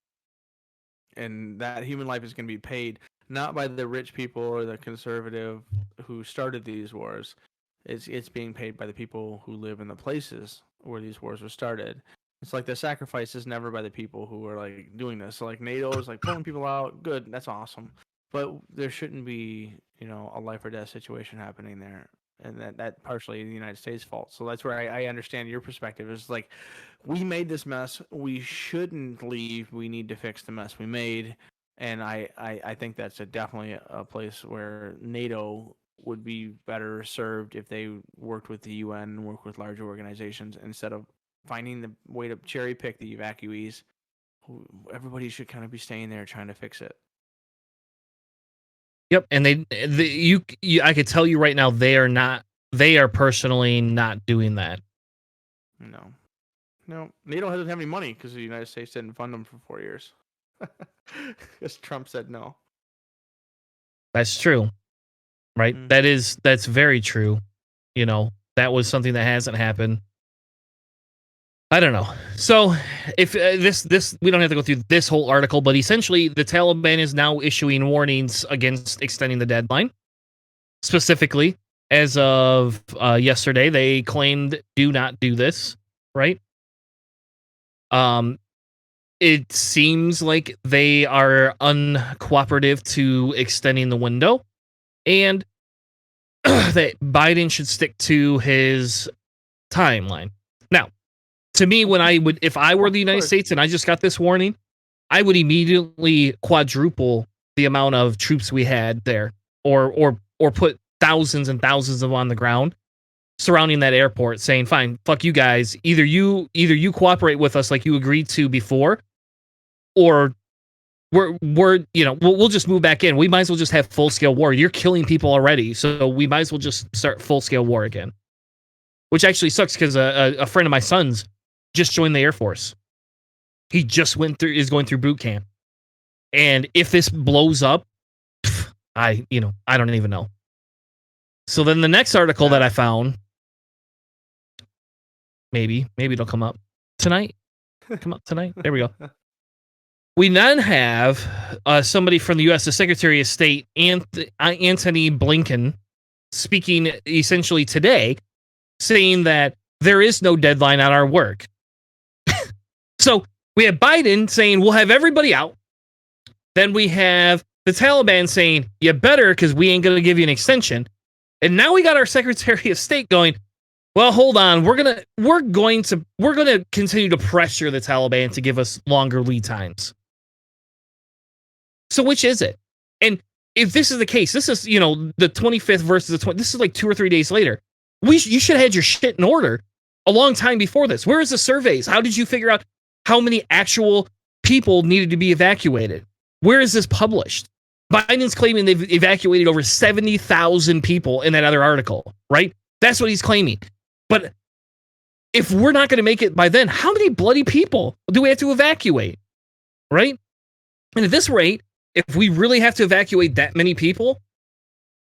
and that human life is going to be paid not by the rich people or the conservative who started these wars. It's being paid by the people who live in the places where these wars were started. It's like the sacrifice is never by the people who are like doing this. So like NATO is like pulling people out. Good, that's awesome. But there shouldn't be, a life or death situation happening there. And that partially the United States' fault. So that's where I understand your perspective. Is like, we made this mess. We shouldn't leave. We need to fix the mess we made. And I think that's definitely a place where NATO would be better served if they worked with the UN and worked with larger organizations instead of finding the way to cherry pick the evacuees. Everybody should kind of be staying there trying to fix it. Yep, and I could tell you right now they are not. They are personally not doing that. No, NATO doesn't have any money because the United States didn't fund them for 4 years. Because Trump said no. That's true, right? Mm-hmm. That's very true. That was something that hasn't happened. I don't know. So, if this we don't have to go through this whole article, but essentially, the Taliban is now issuing warnings against extending the deadline. Specifically, as of yesterday, they claimed do not do this. Right? It seems like they are uncooperative to extending the window, and that Biden should stick to his timeline. Now, to me, if I were the United States and I just got this warning, I would immediately quadruple the amount of troops we had there, or put thousands and thousands of them on the ground surrounding that airport, saying, "Fine, fuck you guys. Either you cooperate with us like you agreed to before, or we'll just move back in. We might as well just have full scale war. You're killing people already, so we might as well just start full scale war again." Which actually sucks because a friend of my son's just joined the Air Force. He just is going through boot camp. And if this blows up, I don't even know. So then the next article that I found, maybe it'll come up tonight. Come up tonight. There we go. We then have somebody from the U.S., the Secretary of State, Antony Blinken, speaking essentially today, saying that there is no deadline on our work. So we have Biden saying we'll have everybody out. Then we have the Taliban saying you better because we ain't going to give you an extension. And now we got our Secretary of State going, well, hold on, we're going to continue to pressure the Taliban to give us longer lead times. So which is it? And if this is the case, this is the 25th versus the 20th. This is like 2 or 3 days later. You should have had your shit in order a long time before this. Where is the surveys? How did you figure out how many actual people needed to be evacuated? Where is this published? Biden's claiming they've evacuated over 70,000 people in that other article, right? That's what he's claiming. But if we're not going to make it by then, how many bloody people do we have to evacuate, right? And at this rate, if we really have to evacuate that many people,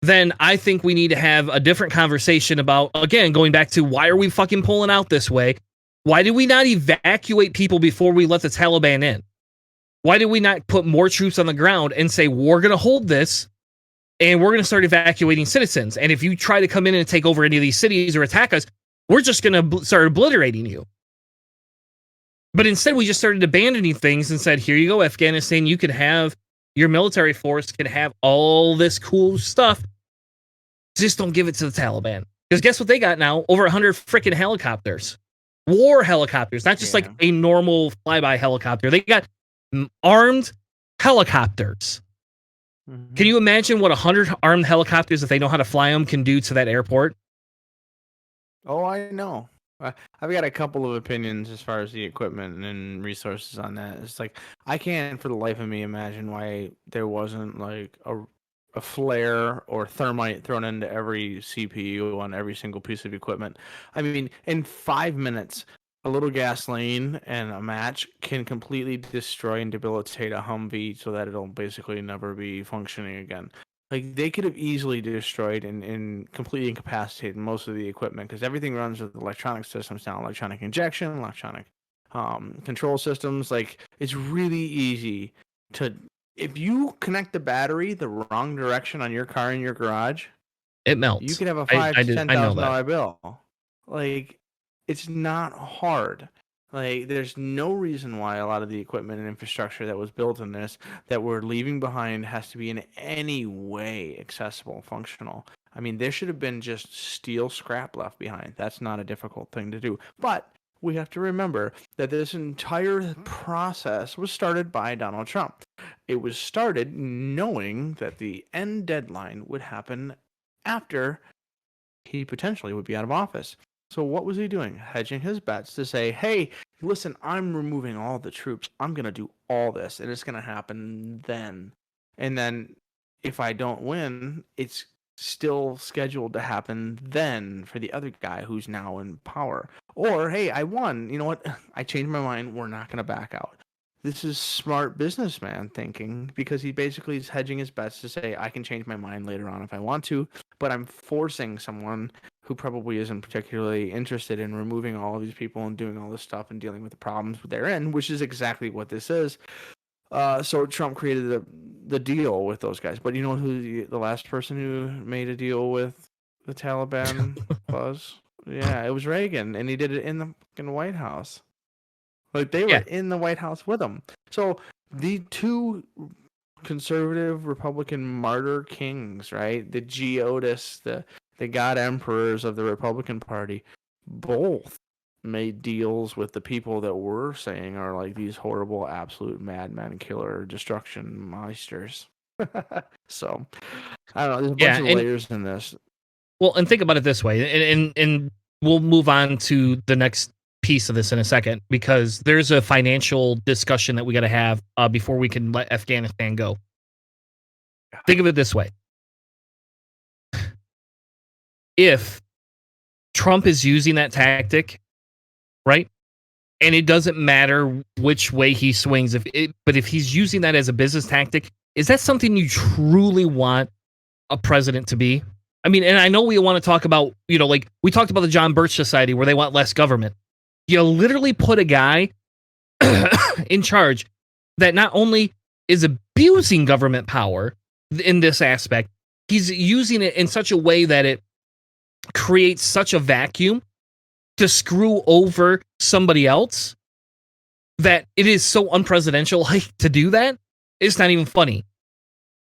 then I think we need to have a different conversation about, again, going back to why are we fucking pulling out this way? Why did we not evacuate people before we let the Taliban in? Why did we not put more troops on the ground and say, we're going to hold this and we're going to start evacuating citizens? And if you try to come in and take over any of these cities or attack us, we're just going to start obliterating you. But instead, we just started abandoning things and said, here you go, Afghanistan, you can have your military force, can have all this cool stuff. Just don't give it to the Taliban. Because guess what they got now? Over 100 freaking helicopters. War helicopters, not just like a normal flyby helicopter. They got armed helicopters. Mm-hmm. Can you imagine what 100 armed helicopters, if they know how to fly them, can do to that airport? Oh, I know. I've got a couple of opinions as far as the equipment and resources on that. It's like, I can't for the life of me imagine why there wasn't like a flare or thermite thrown into every CPU on every single piece of equipment. I mean, in 5 minutes, a little gasoline and a match can completely destroy and debilitate a Humvee so that it'll basically never be functioning again. Like they could have easily destroyed and completely incapacitated most of the equipment because everything runs with electronic systems now, electronic injection, electronic control systems. Like it's really easy to if you connect the battery the wrong direction on your car in your garage, It melts. you could have a I know that. $5,000 to $10,000 bill. Like it's not hard. Like there's no reason why a lot of the equipment and infrastructure that was built in this that we're leaving behind has to be in any way accessible, functional. I mean, there should have been just steel scrap left behind. That's not a difficult thing to do. But we have to remember that this entire process was started by Donald Trump. It was started knowing that the end deadline would happen after he potentially would be out of office. So what was he doing? Hedging his bets to say, hey, listen, I'm removing all the troops. I'm going to do all this, and it's going to happen then. And then if I don't win, it's still scheduled to happen then for the other guy who's now in power. Or, hey, I won. You know what? I changed my mind. We're not going to back out. This is smart businessman thinking because he basically is hedging his bets to say, I can change my mind later on if I want to, but I'm forcing someone who probably isn't particularly interested in removing all of these people and doing all this stuff and dealing with the problems they're in, which is exactly what this is. So Trump created the deal with those guys. But you know who the last person who made a deal with the Taliban was? Yeah, it was Reagan, and he did it in the fucking White House. Like they were in the White House with him. So the two conservative Republican martyr kings, right? The Geodis, the god emperors of the Republican Party, both made deals with the people that we're saying are like these horrible, absolute madmen, killer, destruction meisters. So I don't know. There's a bunch of layers in this. Well, and think about it this way, and we'll move on to the next piece of this in a second because there's a financial discussion that we got to have before we can let Afghanistan go. Think of it this way. If Trump is using that tactic, right? And it doesn't matter which way he swings, but if he's using that as a business tactic, is that something you truly want a president to be? I mean, and I know we want to talk about, like we talked about the John Birch Society where they want less government. You literally put a guy in charge that not only is abusing government power in this aspect, he's using it in such a way that it creates such a vacuum to screw over somebody else that it is so unpresidential like to do that. It's not even funny.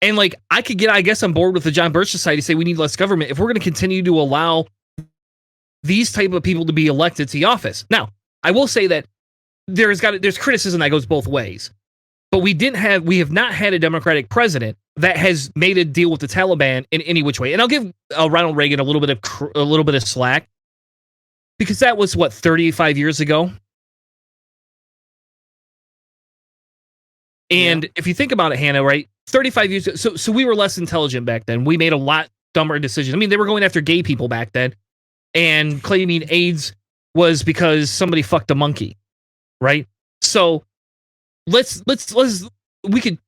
And like I could get, I guess, on board with the John Birch Society say we need less government if we're going to continue to allow these type of people to be elected to the office. Now, I will say that there's criticism that goes both ways. But we have not had a Democratic president that has made a deal with the Taliban in any which way. And I'll give Ronald Reagan a little bit of slack because that was 35 years ago. And if you think about it, Hanna, right? 35 years ago, so we were less intelligent back then. We made a lot dumber decisions. I mean, they were going after gay people back then and claiming AIDS was because somebody fucked a monkey, right? So we could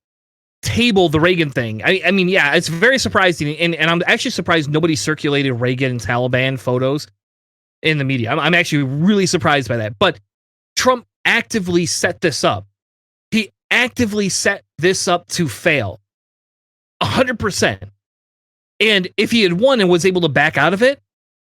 table the Reagan thing. I mean, yeah, it's very surprising, and I'm actually surprised nobody circulated Reagan and Taliban photos in the media. I'm actually really surprised by that. But Trump actively set this up. He actively set this up to fail, 100%. And if he had won and was able to back out of it,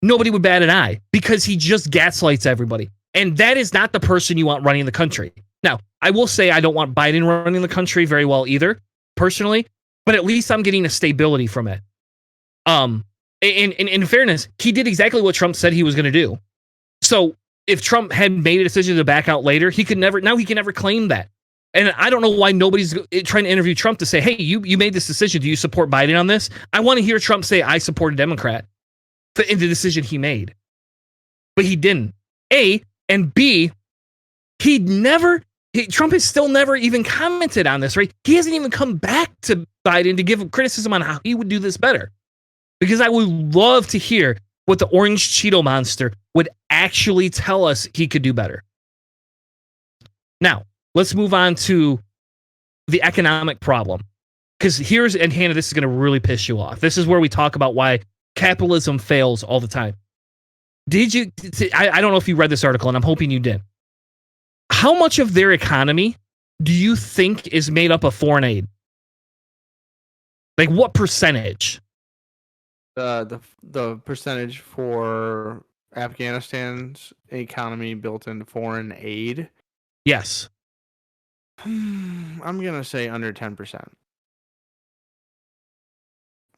nobody would bat an eye because he just gaslights everybody. And that is not the person you want running the country. Now, I will say I don't want Biden running the country very well either, personally, but at least I'm getting a stability from it. In fairness, he did exactly what Trump said he was going to do. So if Trump had made a decision to back out later, he can never claim that. And I don't know why nobody's trying to interview Trump to say, hey, you made this decision. Do you support Biden on this? I want to hear Trump say, I support a Democrat in the decision he made. But he didn't. A, and B, Trump has still never even commented on this, right? He hasn't even come back to Biden to give criticism on how he would do this better. Because I would love to hear what the orange Cheeto monster would actually tell us he could do better. Now, let's move on to the economic problem. because Hannah, this is going to really piss you off. This is where we talk about why capitalism fails all the time. I don't know if you read this article, and I'm hoping you did. How much of their economy do you think is made up of foreign aid? Like, what percentage? The percentage for Afghanistan's economy built into foreign aid? Yes. I'm gonna say under 10%.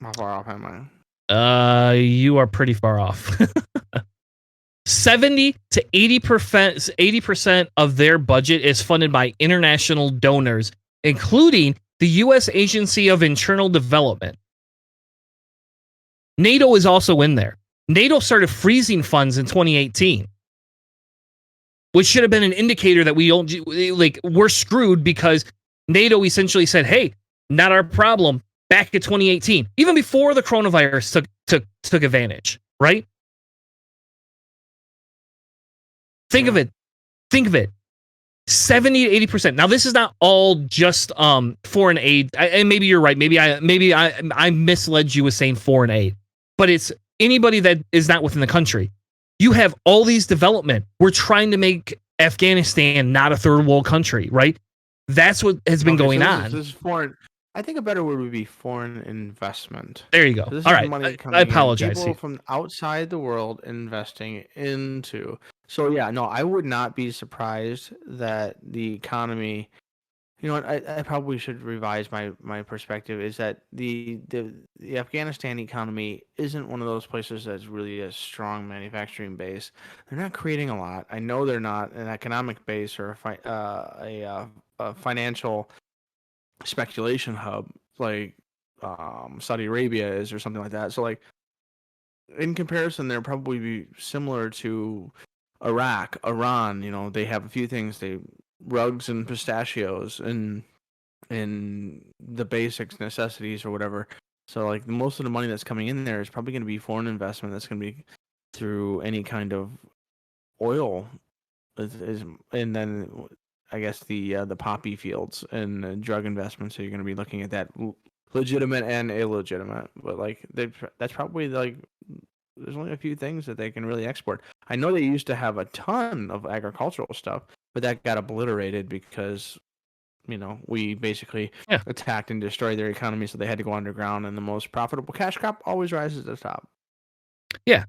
How far off am I? You are pretty far off. 70 to 80% of their budget is funded by international donors, including the U.S. Agency of Internal Development. NATO is also in there. NATO started freezing funds in 2018, which should have been an indicator that we're screwed, because NATO essentially said, "Hey, not our problem." Back in 2018, even before the coronavirus took advantage, right? Think of it. 70 to 80%. Now, this is not all just foreign aid, and maybe you're right. Maybe I misled you with saying foreign aid, but it's anybody that is not within the country. You have all these development. We're trying to make Afghanistan not a third world country, right? That's what has been going on. This is foreign. I think a better word would be foreign investment. There you go. So this all is right. money I apologize. People from outside the world investing into. So yeah, no, I would not be surprised that the economy. You know what? I probably should revise my perspective. Is that the Afghanistan economy isn't one of those places that's really a strong manufacturing base. They're not creating a lot. I know they're not an economic base or a financial speculation hub like Saudi Arabia is, or something like that. So like in comparison, they're probably be similar to Iraq, Iran. You know, they have a few things, rugs and pistachios and the basic necessities or whatever. So like most of the money that's coming in there is probably going to be foreign investment. That's going to be through any kind of oil, and then I guess the poppy fields and drug investments. So you're going to be looking at that legitimate and illegitimate. But like that's probably like there's only a few things that they can really export. I know they used to have a ton of agricultural stuff, but that got obliterated because we basically attacked and destroyed their economy, so they had to go underground. And the most profitable cash crop always rises to the top. Yeah.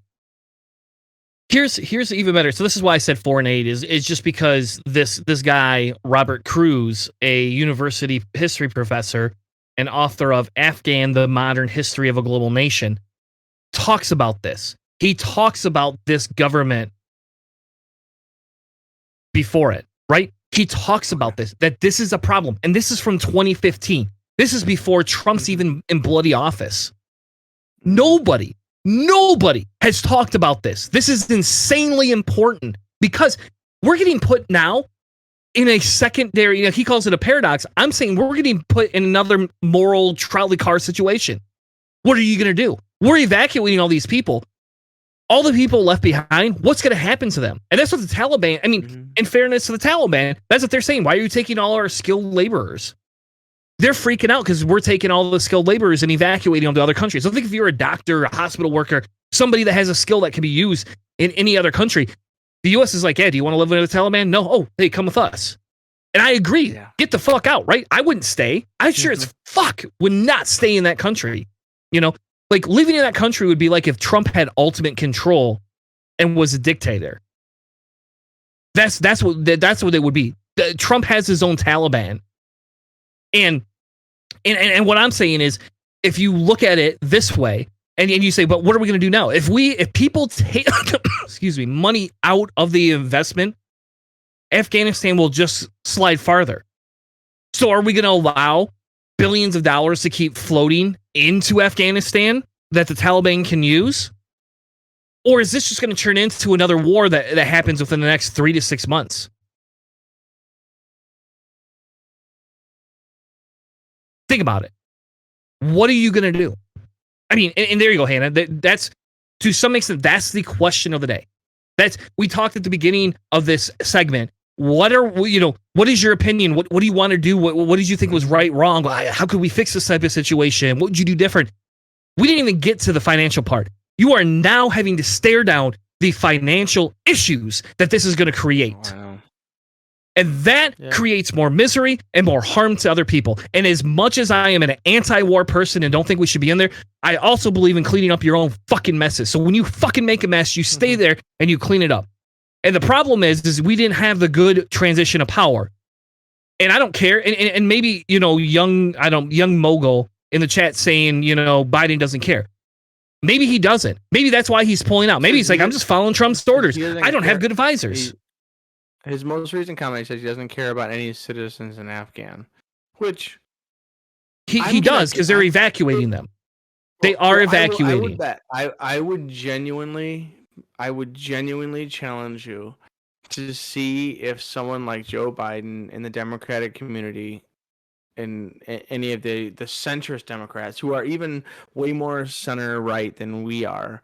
Here's even better. So this is why I said foreign aid is just because this guy, Robert Cruz, a university history professor and author of Afghan, The Modern History of a Global Nation, talks about this. He talks about this government before it, right? He talks about that this is a problem. And this is from 2015. This is before Trump's even in bloody office. Nobody has talked about this. This is insanely important because we're getting put now in a secondary, he calls it a paradox. I'm saying we're getting put in another moral trolley car situation. What are you going to do? We're evacuating all these people. All the people left behind, what's going to happen to them? And that's what the Taliban, in fairness to the Taliban, that's what they're saying. Why are you taking all our skilled laborers? They're freaking out because we're taking all the skilled laborers and evacuating them to other countries. So think if you're a doctor, a hospital worker, somebody that has a skill that can be used in any other country. The U.S. is like, yeah, do you want to live with the Taliban? No. Oh, hey, come with us. And I agree. Yeah. Get the fuck out, right? I wouldn't stay. I sure as fuck would not stay in that country. Like living in that country would be like if Trump had ultimate control and was a dictator. That's what it would be. Trump has his own Taliban. And what I'm saying is, if you look at it this way, and you say, but what are we going to do now? If people take money out of the investment, Afghanistan will just slide farther. So are we going to allow billions of dollars to keep floating into Afghanistan that the Taliban can use? Or is this just going to turn into another war that happens within the next 3 to 6 months? Think about it. What are you going to do? I mean, and there you go, Hannah. That's, to some extent, that's the question of the day. We talked at the beginning of this segment what is your opinion? What do you want to do? What did you think was right, wrong? How could we fix this type of situation? What would you do different? We didn't even get to the financial part. You are now having to stare down the financial issues that this is going to create. Wow. And that creates more misery and more harm to other people. And as much as I am an anti-war person and don't think we should be in there, I also believe in cleaning up your own fucking messes. So when you fucking make a mess, you stay there and you clean it up. And the problem is we didn't have the good transition of power. And I don't care. And maybe, young mogul in the chat saying, Biden doesn't care. Maybe he doesn't. Maybe that's why he's pulling out. Maybe he's like, I'm just following Trump's orders. I don't have good advisors. His most recent comment says he doesn't care about any citizens in Afghan, which he does because they're evacuating them. They are evacuating. I would genuinely challenge you to see if someone like Joe Biden in the Democratic community and any of the centrist Democrats who are even way more center right than we are,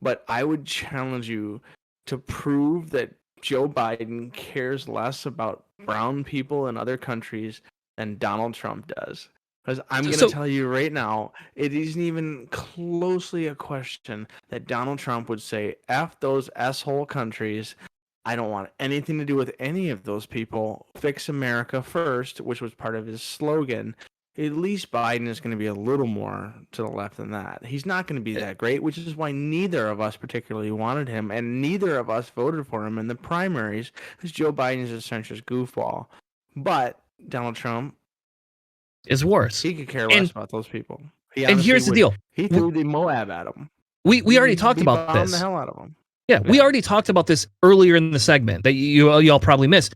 but I would challenge you to prove that Joe Biden cares less about brown people in other countries than Donald Trump does. Because I'm going to tell you right now, it isn't even closely a question that Donald Trump would say, F those asshole countries. I don't want anything to do with any of those people. Fix America first, which was part of his slogan. At least Biden is going to be a little more to the left than that. He's not going to be that great, which is why neither of us particularly wanted him, and neither of us voted for him in the primaries, because Joe Biden is a centrist goofball. But Donald Trump is worse. He could care less about those people. And here's the deal. He threw the Moab at him. We already talked about this. The hell out of him. Yeah, we already talked about this earlier in the segment that y'all probably missed.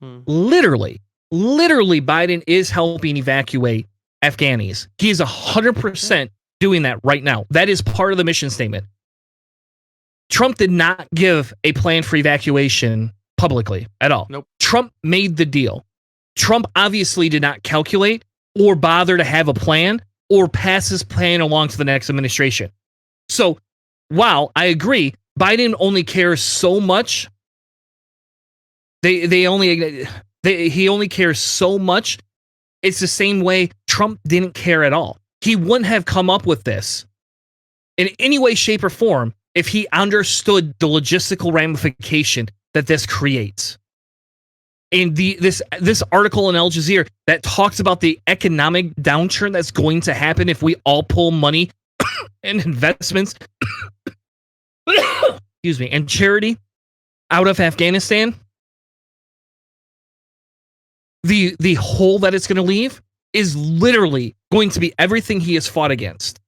Literally, Biden is helping evacuate Afghanis. He is 100% doing that right now. That is part of the mission statement. Trump did not give a plan for evacuation publicly at all. Nope. Trump made the deal. Trump obviously did not calculate or bother to have a plan or pass his plan along to the next administration. So, while I agree, Biden only cares so much. He only cares so much. It's the same way Trump didn't care at all. He wouldn't have come up with this in any way, shape, or form if he understood the logistical ramification that this creates. And this article in Al Jazeera that talks about the economic downturn that's going to happen if we all pull money and investments, excuse me, and charity out of Afghanistan. The hole that it's going to leave is literally going to be everything he has fought against.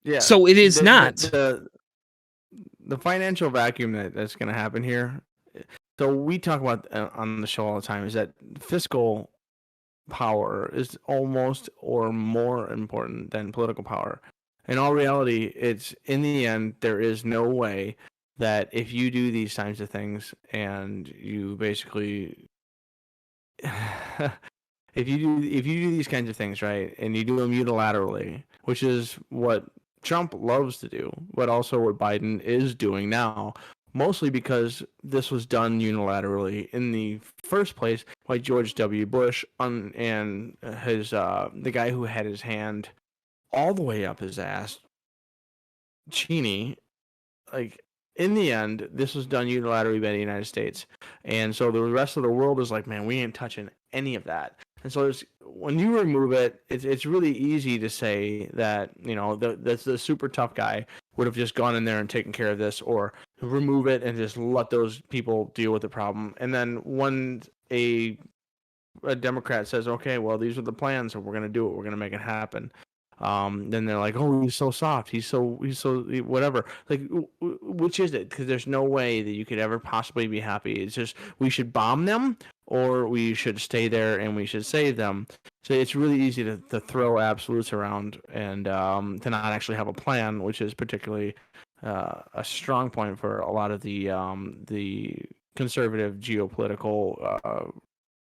Yeah. So it is not the financial vacuum that's going to happen here. So we talk about on the show all the time is that fiscal power is almost or more important than political power. In all reality, it's in the end, there is no way that if you do these kinds of things and you basically, if you do these kinds of things, right, and you do them unilaterally, which is what Trump loves to do, but also what Biden is doing now, mostly because this was done unilaterally in the first place by George W. Bush and his the guy who had his hand all the way up his ass, Cheney. Like, in the end, this was done unilaterally by the United States. And so the rest of the world is like, man, we ain't touching any of that. And so when you remove it, it's really easy to say that, that's the super tough guy would have just gone in there and taken care of this, or remove it and just let those people deal with the problem. And then when a Democrat says, okay, well, these are the plans, so we're going to do it, we're going to make it happen. Then they're like, oh, he's so soft, he's so whatever. Like, which is it? Because there's no way that you could ever possibly be happy. It's just, we should bomb them, or we should stay there and we should save them. So it's really easy to throw absolutes around and to not actually have a plan, which is particularly a strong point for a lot of the conservative geopolitical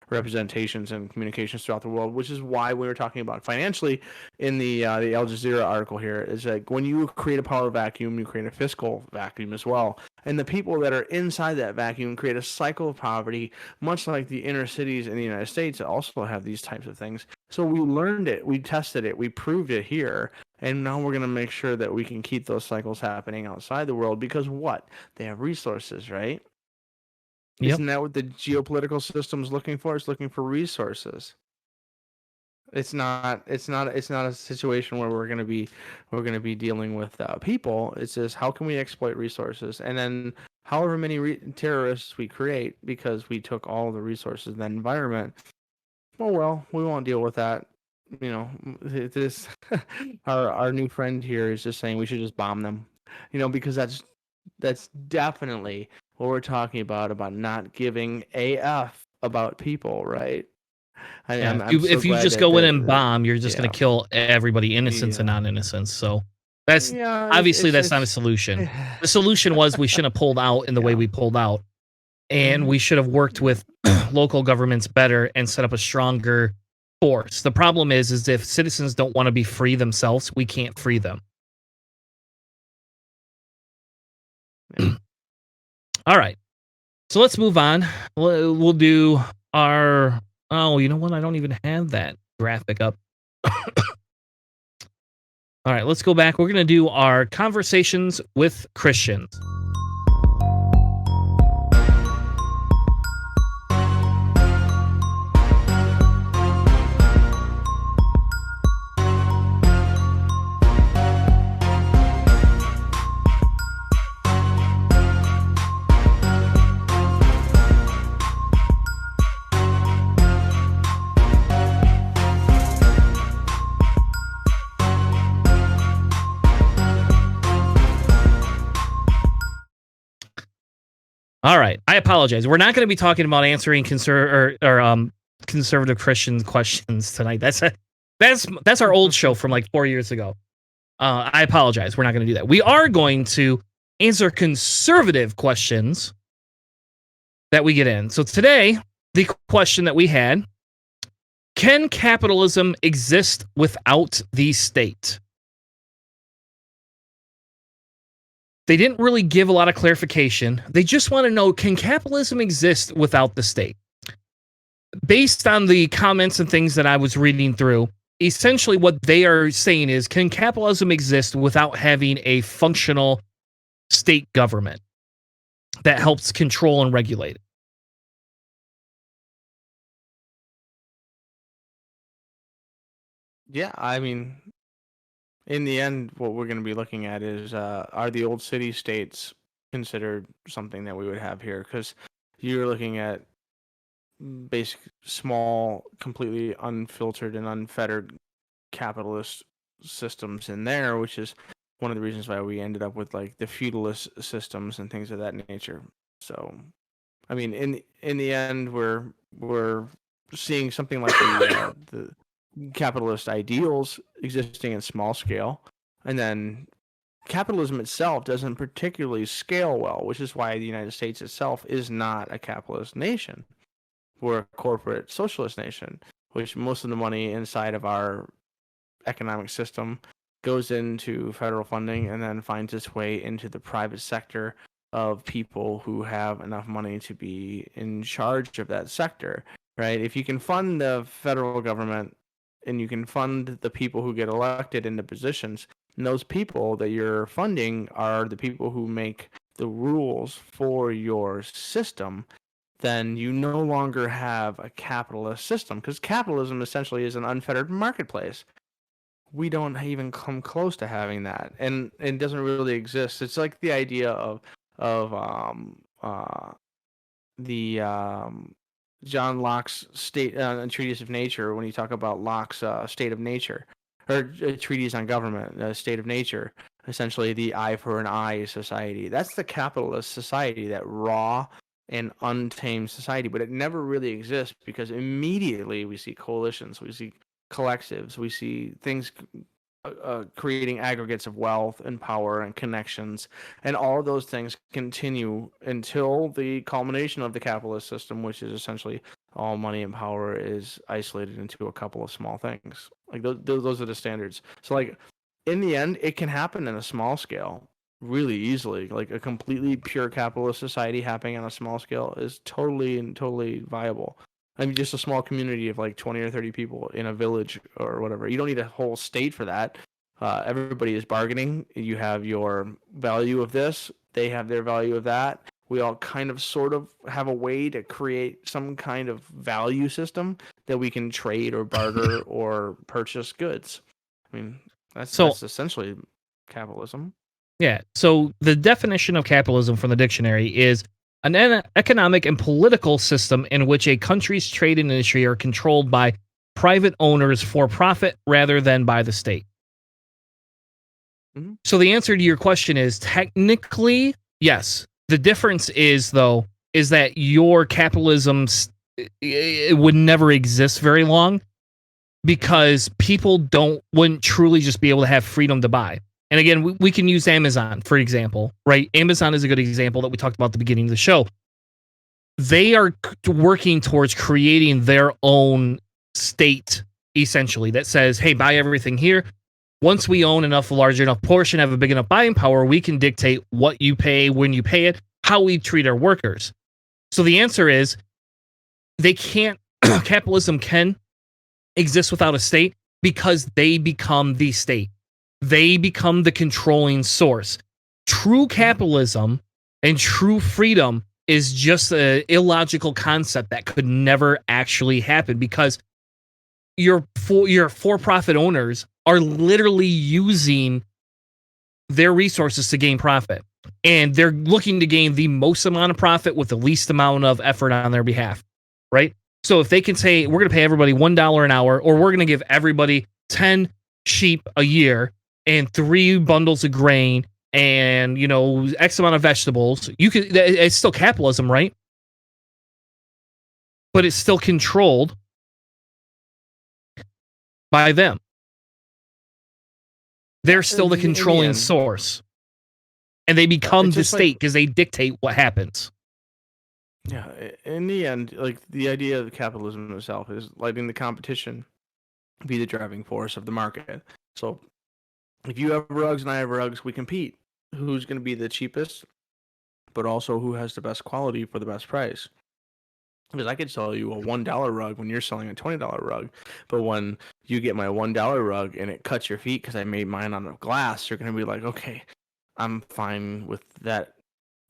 representations and communications throughout the world, which is why we were talking about financially in the Al Jazeera article here, is like when you create a power vacuum, you create a fiscal vacuum as well. And the people that are inside that vacuum create a cycle of poverty, much like the inner cities in the United States also have these types of things. So we learned it, we tested it, we proved it here, and now we're going to make sure that we can keep those cycles happening outside the world because what? They have resources, right? Yep. Isn't that what the geopolitical system is looking for? It's looking for resources. It's not a situation where we're gonna be dealing with people. It's just how can we exploit resources, and then however many terrorists we create because we took all the resources in that environment. Well, we won't deal with that. You know, this our new friend here is just saying we should just bomb them. You know, because that's definitely what we're talking about not giving AF about people, right? Yeah, I'm so if you glad just that go in and bomb, you're just going yeah. to kill everybody, innocents and Yeah. non-innocents. So that's Yeah, obviously that's not a solution. The solution was we shouldn't have pulled out in the way Yeah. we pulled out, and Mhm. we should have worked with local governments better and set up a stronger force. The problem is if citizens don't want to be free themselves, we can't free them. Yeah. All right, so let's move on. We'll do our. Oh, you know what? I don't even have that graphic up. All right, let's go back. We're going to do our conversations with Christians. All right, I apologize. We're not going to be talking about answering conservative Christian questions tonight. That's our old show from like 4 years ago. I apologize. We're not going to do that. We are going to answer conservative questions that we get in. So today, the question that we had: can capitalism exist without the state? They didn't really give a lot of clarification. They just want to know, can capitalism exist without the state? Based on the comments and things that I was reading through, essentially what they are saying is, can capitalism exist without having a functional state government that helps control and regulate it? Yeah, I mean, in the end, what we're going to be looking at is are the old city states considered something that we would have here? Because you're looking at basic, small, completely unfiltered and unfettered capitalist systems in there, which is one of the reasons why we ended up with like the feudalist systems and things of that nature. So, I mean, in the end, we're seeing something like the capitalist ideals existing in small scale, and then capitalism itself doesn't particularly scale well, which is why the United States itself is not a capitalist nation. We're a corporate socialist nation, which most of the money inside of our economic system goes into federal funding and then finds its way into the private sector of people who have enough money to be in charge of that sector, right? If you can fund the federal government and you can fund the people who get elected into positions, and those people that you're funding are the people who make the rules for your system, then you no longer have a capitalist system, because capitalism essentially is an unfettered marketplace. We don't even come close to having that, and it doesn't really exist. It's like the idea of the John Locke's treatise of nature, when you talk about Locke's state of nature, or treatise on government, state of nature, essentially the eye for an eye society. That's the capitalist society, that raw and untamed society, but it never really exists because immediately we see coalitions, we see collectives, we see things creating aggregates of wealth and power and connections, and all of those things continue until the culmination of the capitalist system, which is essentially all money and power is isolated into a couple of small things. Like those are the standards. So like in the end, it can happen in a small scale, really easily. Like a completely pure capitalist society happening on a small scale is totally viable. I mean, just a small community of like 20 or 30 people in a village or whatever. You don't need a whole state for that. Everybody is bargaining. You have your value of this, they have their value of that. We all kind of sort of have a way to create some kind of value system that we can trade or barter or purchase goods. I mean, that's essentially capitalism. Yeah. So the definition of capitalism from the dictionary is an economic and political system in which a country's trade and industry are controlled by private owners for profit rather than by the state. Mm-hmm. So the answer to your question is technically yes. The difference is, though, is that your capitalism it would never exist very long because people wouldn't truly just be able to have freedom to buy. And again, we can use Amazon, for example, right? Amazon is a good example that we talked about at the beginning of the show. They are working towards creating their own state, essentially, that says, hey, buy everything here. Once we own a large enough portion, have a big enough buying power, we can dictate what you pay, when you pay it, how we treat our workers. So the answer is they can't, capitalism can exist without a state because they become the state. They become the controlling source. True capitalism and true freedom is just an illogical concept that could never actually happen because your for-profit owners are literally using their resources to gain profit. And they're looking to gain the most amount of profit with the least amount of effort on their behalf, right? So if they can say, we're going to pay everybody $1 an hour, or we're going to give everybody 10 sheep a year and 3 bundles of grain and, X amount of vegetables, it's still capitalism, right? But it's still controlled by them. They're still the controlling source. And they become the state because they dictate what happens. Yeah, in the end, like the idea of capitalism itself is letting the competition be the driving force of the market. So if you have rugs and I have rugs, we compete. Who's going to be the cheapest, but also who has the best quality for the best price. Because I could sell you a $1 rug when you're selling a $20 rug, but when you get my $1 rug and it cuts your feet because I made mine out of glass, you're going to be like, okay, I'm fine with that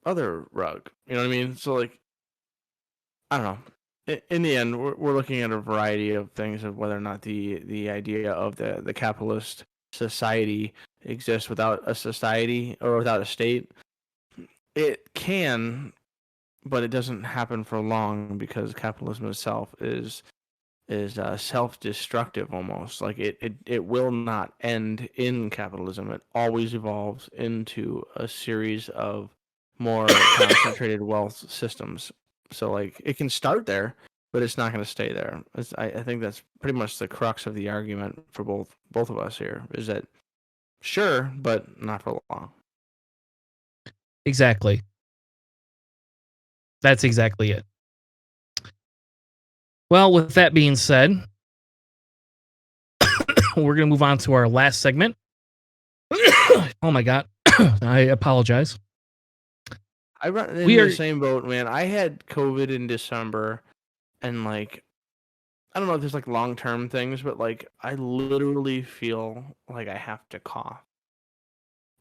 other rug. You know what I mean? So, like, I don't know. In the end, we're looking at a variety of things of whether or not the idea of the capitalist society exists without a society or without a state. It can, but it doesn't happen for long because capitalism itself is self-destructive almost. Like it will not end in capitalism. It always evolves into a series of more concentrated wealth systems. So like it can start there, but it's not going to stay there. I think that's pretty much the crux of the argument for both of us here is that sure, but not for long. Exactly. That's exactly it. Well, with that being said, we're going to move on to our last segment. Oh my God. I apologize. I run in the same boat, man. I had COVID in December, and like, I don't know if there's like long-term things, but like, I literally feel like I have to cough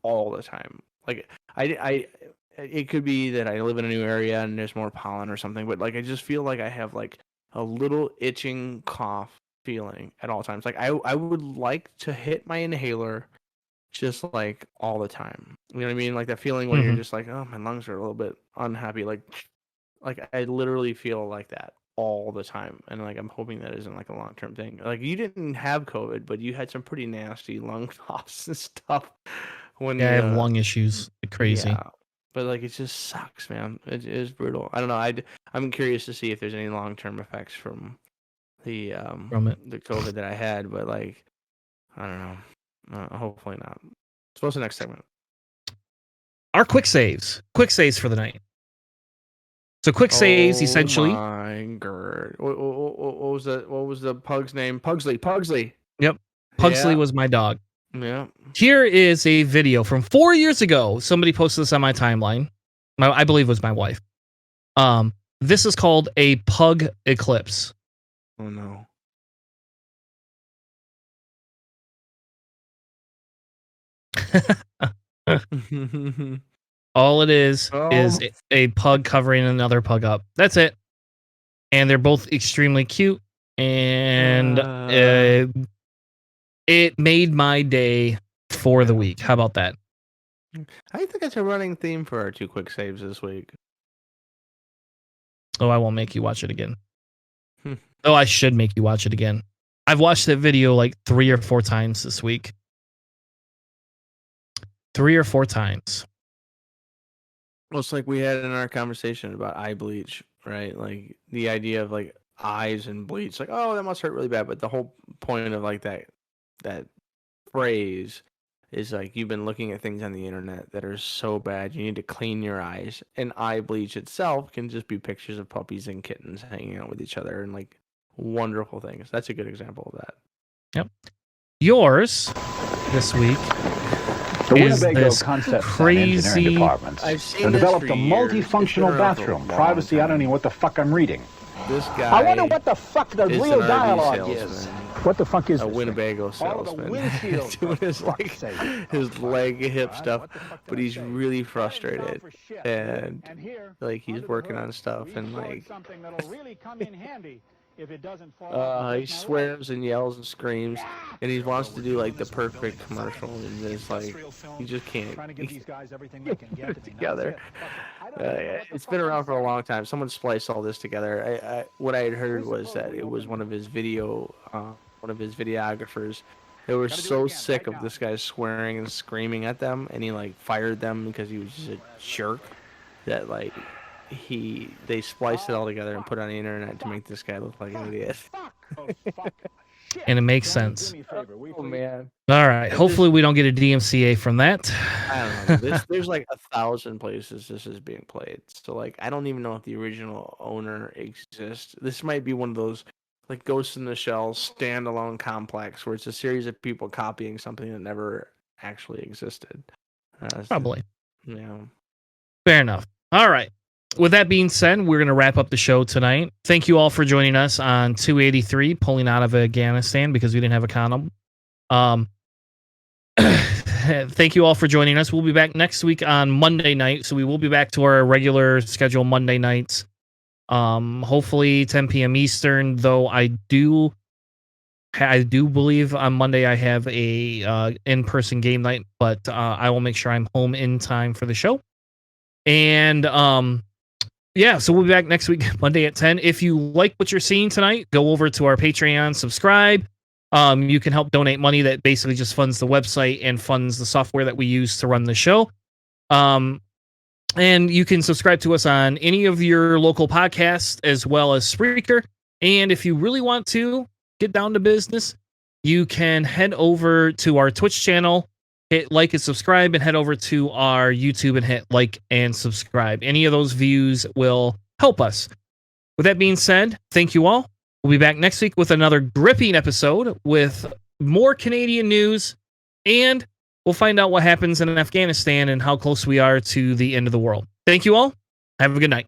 all the time. Like, it could be that I live in a new area and there's more pollen or something, but like, I just feel like I have like a little itching cough feeling at all times. Like, I would like to hit my inhaler just like all the time. You know what I mean? Like that feeling when you're just like, oh, my lungs are a little bit unhappy. Like I literally feel like that all the time. And like, I'm hoping that isn't like a long-term thing. Like you didn't have COVID, but you had some pretty nasty lung coughs and stuff. When I have lung issues. Crazy. Yeah, but like, it just sucks, man. It is brutal. I don't know. I'm curious to see if there's any long-term effects from the COVID that I had, but like, I don't know. Hopefully not. So what's the next segment? Our quick saves for the night. So quick saves essentially. Oh my god! What was the pug's name? Pugsley. Yep, Pugsley was my dog. Yeah. Here is a video from 4 years ago. Somebody posted this on my timeline. I believe it was my wife. This is called a pug eclipse. Oh no. All it is Oh. a pug covering another pug up. That's it. And they're both extremely cute. And it made my day for the week. How about that? I think it's a running theme for our 2 quick saves this week. Oh, I won't make you watch it again. Oh, I should make you watch it again. I've watched that video like 3 or 4 times this week. 3 or 4 times. Well, it's like we had in our conversation about eye bleach, right? Like the idea of like eyes and bleach, like, oh, that must hurt really bad. But the whole point of like that phrase is like you've been looking at things on the internet that are so bad you need to clean your eyes. And eye bleach itself can just be pictures of puppies and kittens hanging out with each other and like wonderful things. That's a good example of that. Yep. Yours this week The is Winnebago this Concept crazy. Engineering Departments I've seen have this developed for a years. It's multifunctional been around for a bathroom. long Privacy, I don't time. know what the fuck I'm reading. This guy. I wonder what the fuck the is real an RV dialogue is. salesman. What the fuck is A this thing? Winnebago Oh, the salesman. windshield. Doing his For fuck's like sake. his leg hip God, stuff, what the fuck did but I he's say? really Credit frustrated, down for shit. and here, like he's under the working hood, on stuff, we and stored like something that'll really come in handy if it doesn't fall off he and break my leg. swears and yells and screams, and he wants to do like the perfect commercial, and it's like he just can't Trying to give these guys everything they can get it to me. together. I don't know what the It's fuck been I'm around for a saying. long time. Someone spliced all this together. What I had heard was that it was one of his videographers. They were Gotta do it so again, sick right of now. this guy swearing and screaming at them, and he like fired them because he was just a jerk. That like they spliced it all together and put it on the internet to make this guy look like an idiot. Oh, fuck. Shit. And it makes Johnny, sense. do me a favor, will you Oh please? man, All right. Hopefully we don't get a DMCA from that. I don't know. There's like 1,000 places this is being played. So like I don't even know if the original owner exists. This might be one of those like Ghost in the Shell standalone complex where it's a series of people copying something that never actually existed. Probably. Yeah. Fair enough. All right. With that being said, we're going to wrap up the show tonight. Thank you all for joining us on 283, pulling out of Afghanistan because we didn't have a condom. Thank you all for joining us. We'll be back next week on Monday night. So we will be back to our regular schedule Monday nights. Hopefully 10 p.m. Eastern, though I do believe on Monday I have a in-person game night, but I will make sure I'm home in time for the show. And yeah, so we'll be back next week, Monday at 10. If you like what you're seeing tonight, go over to our Patreon, subscribe. You can help donate money that basically just funds the website and funds the software that we use to run the show. And you can subscribe to us on any of your local podcasts as well as Spreaker. And if you really want to get down to business, you can head over to our Twitch channel, hit like and subscribe, and head over to our YouTube and hit like and subscribe. Any of those views will help us. With that being said, thank you all. We'll be back next week with another gripping episode with more Canadian news, and we'll find out what happens in Afghanistan and how close we are to the end of the world. Thank you all. Have a good night.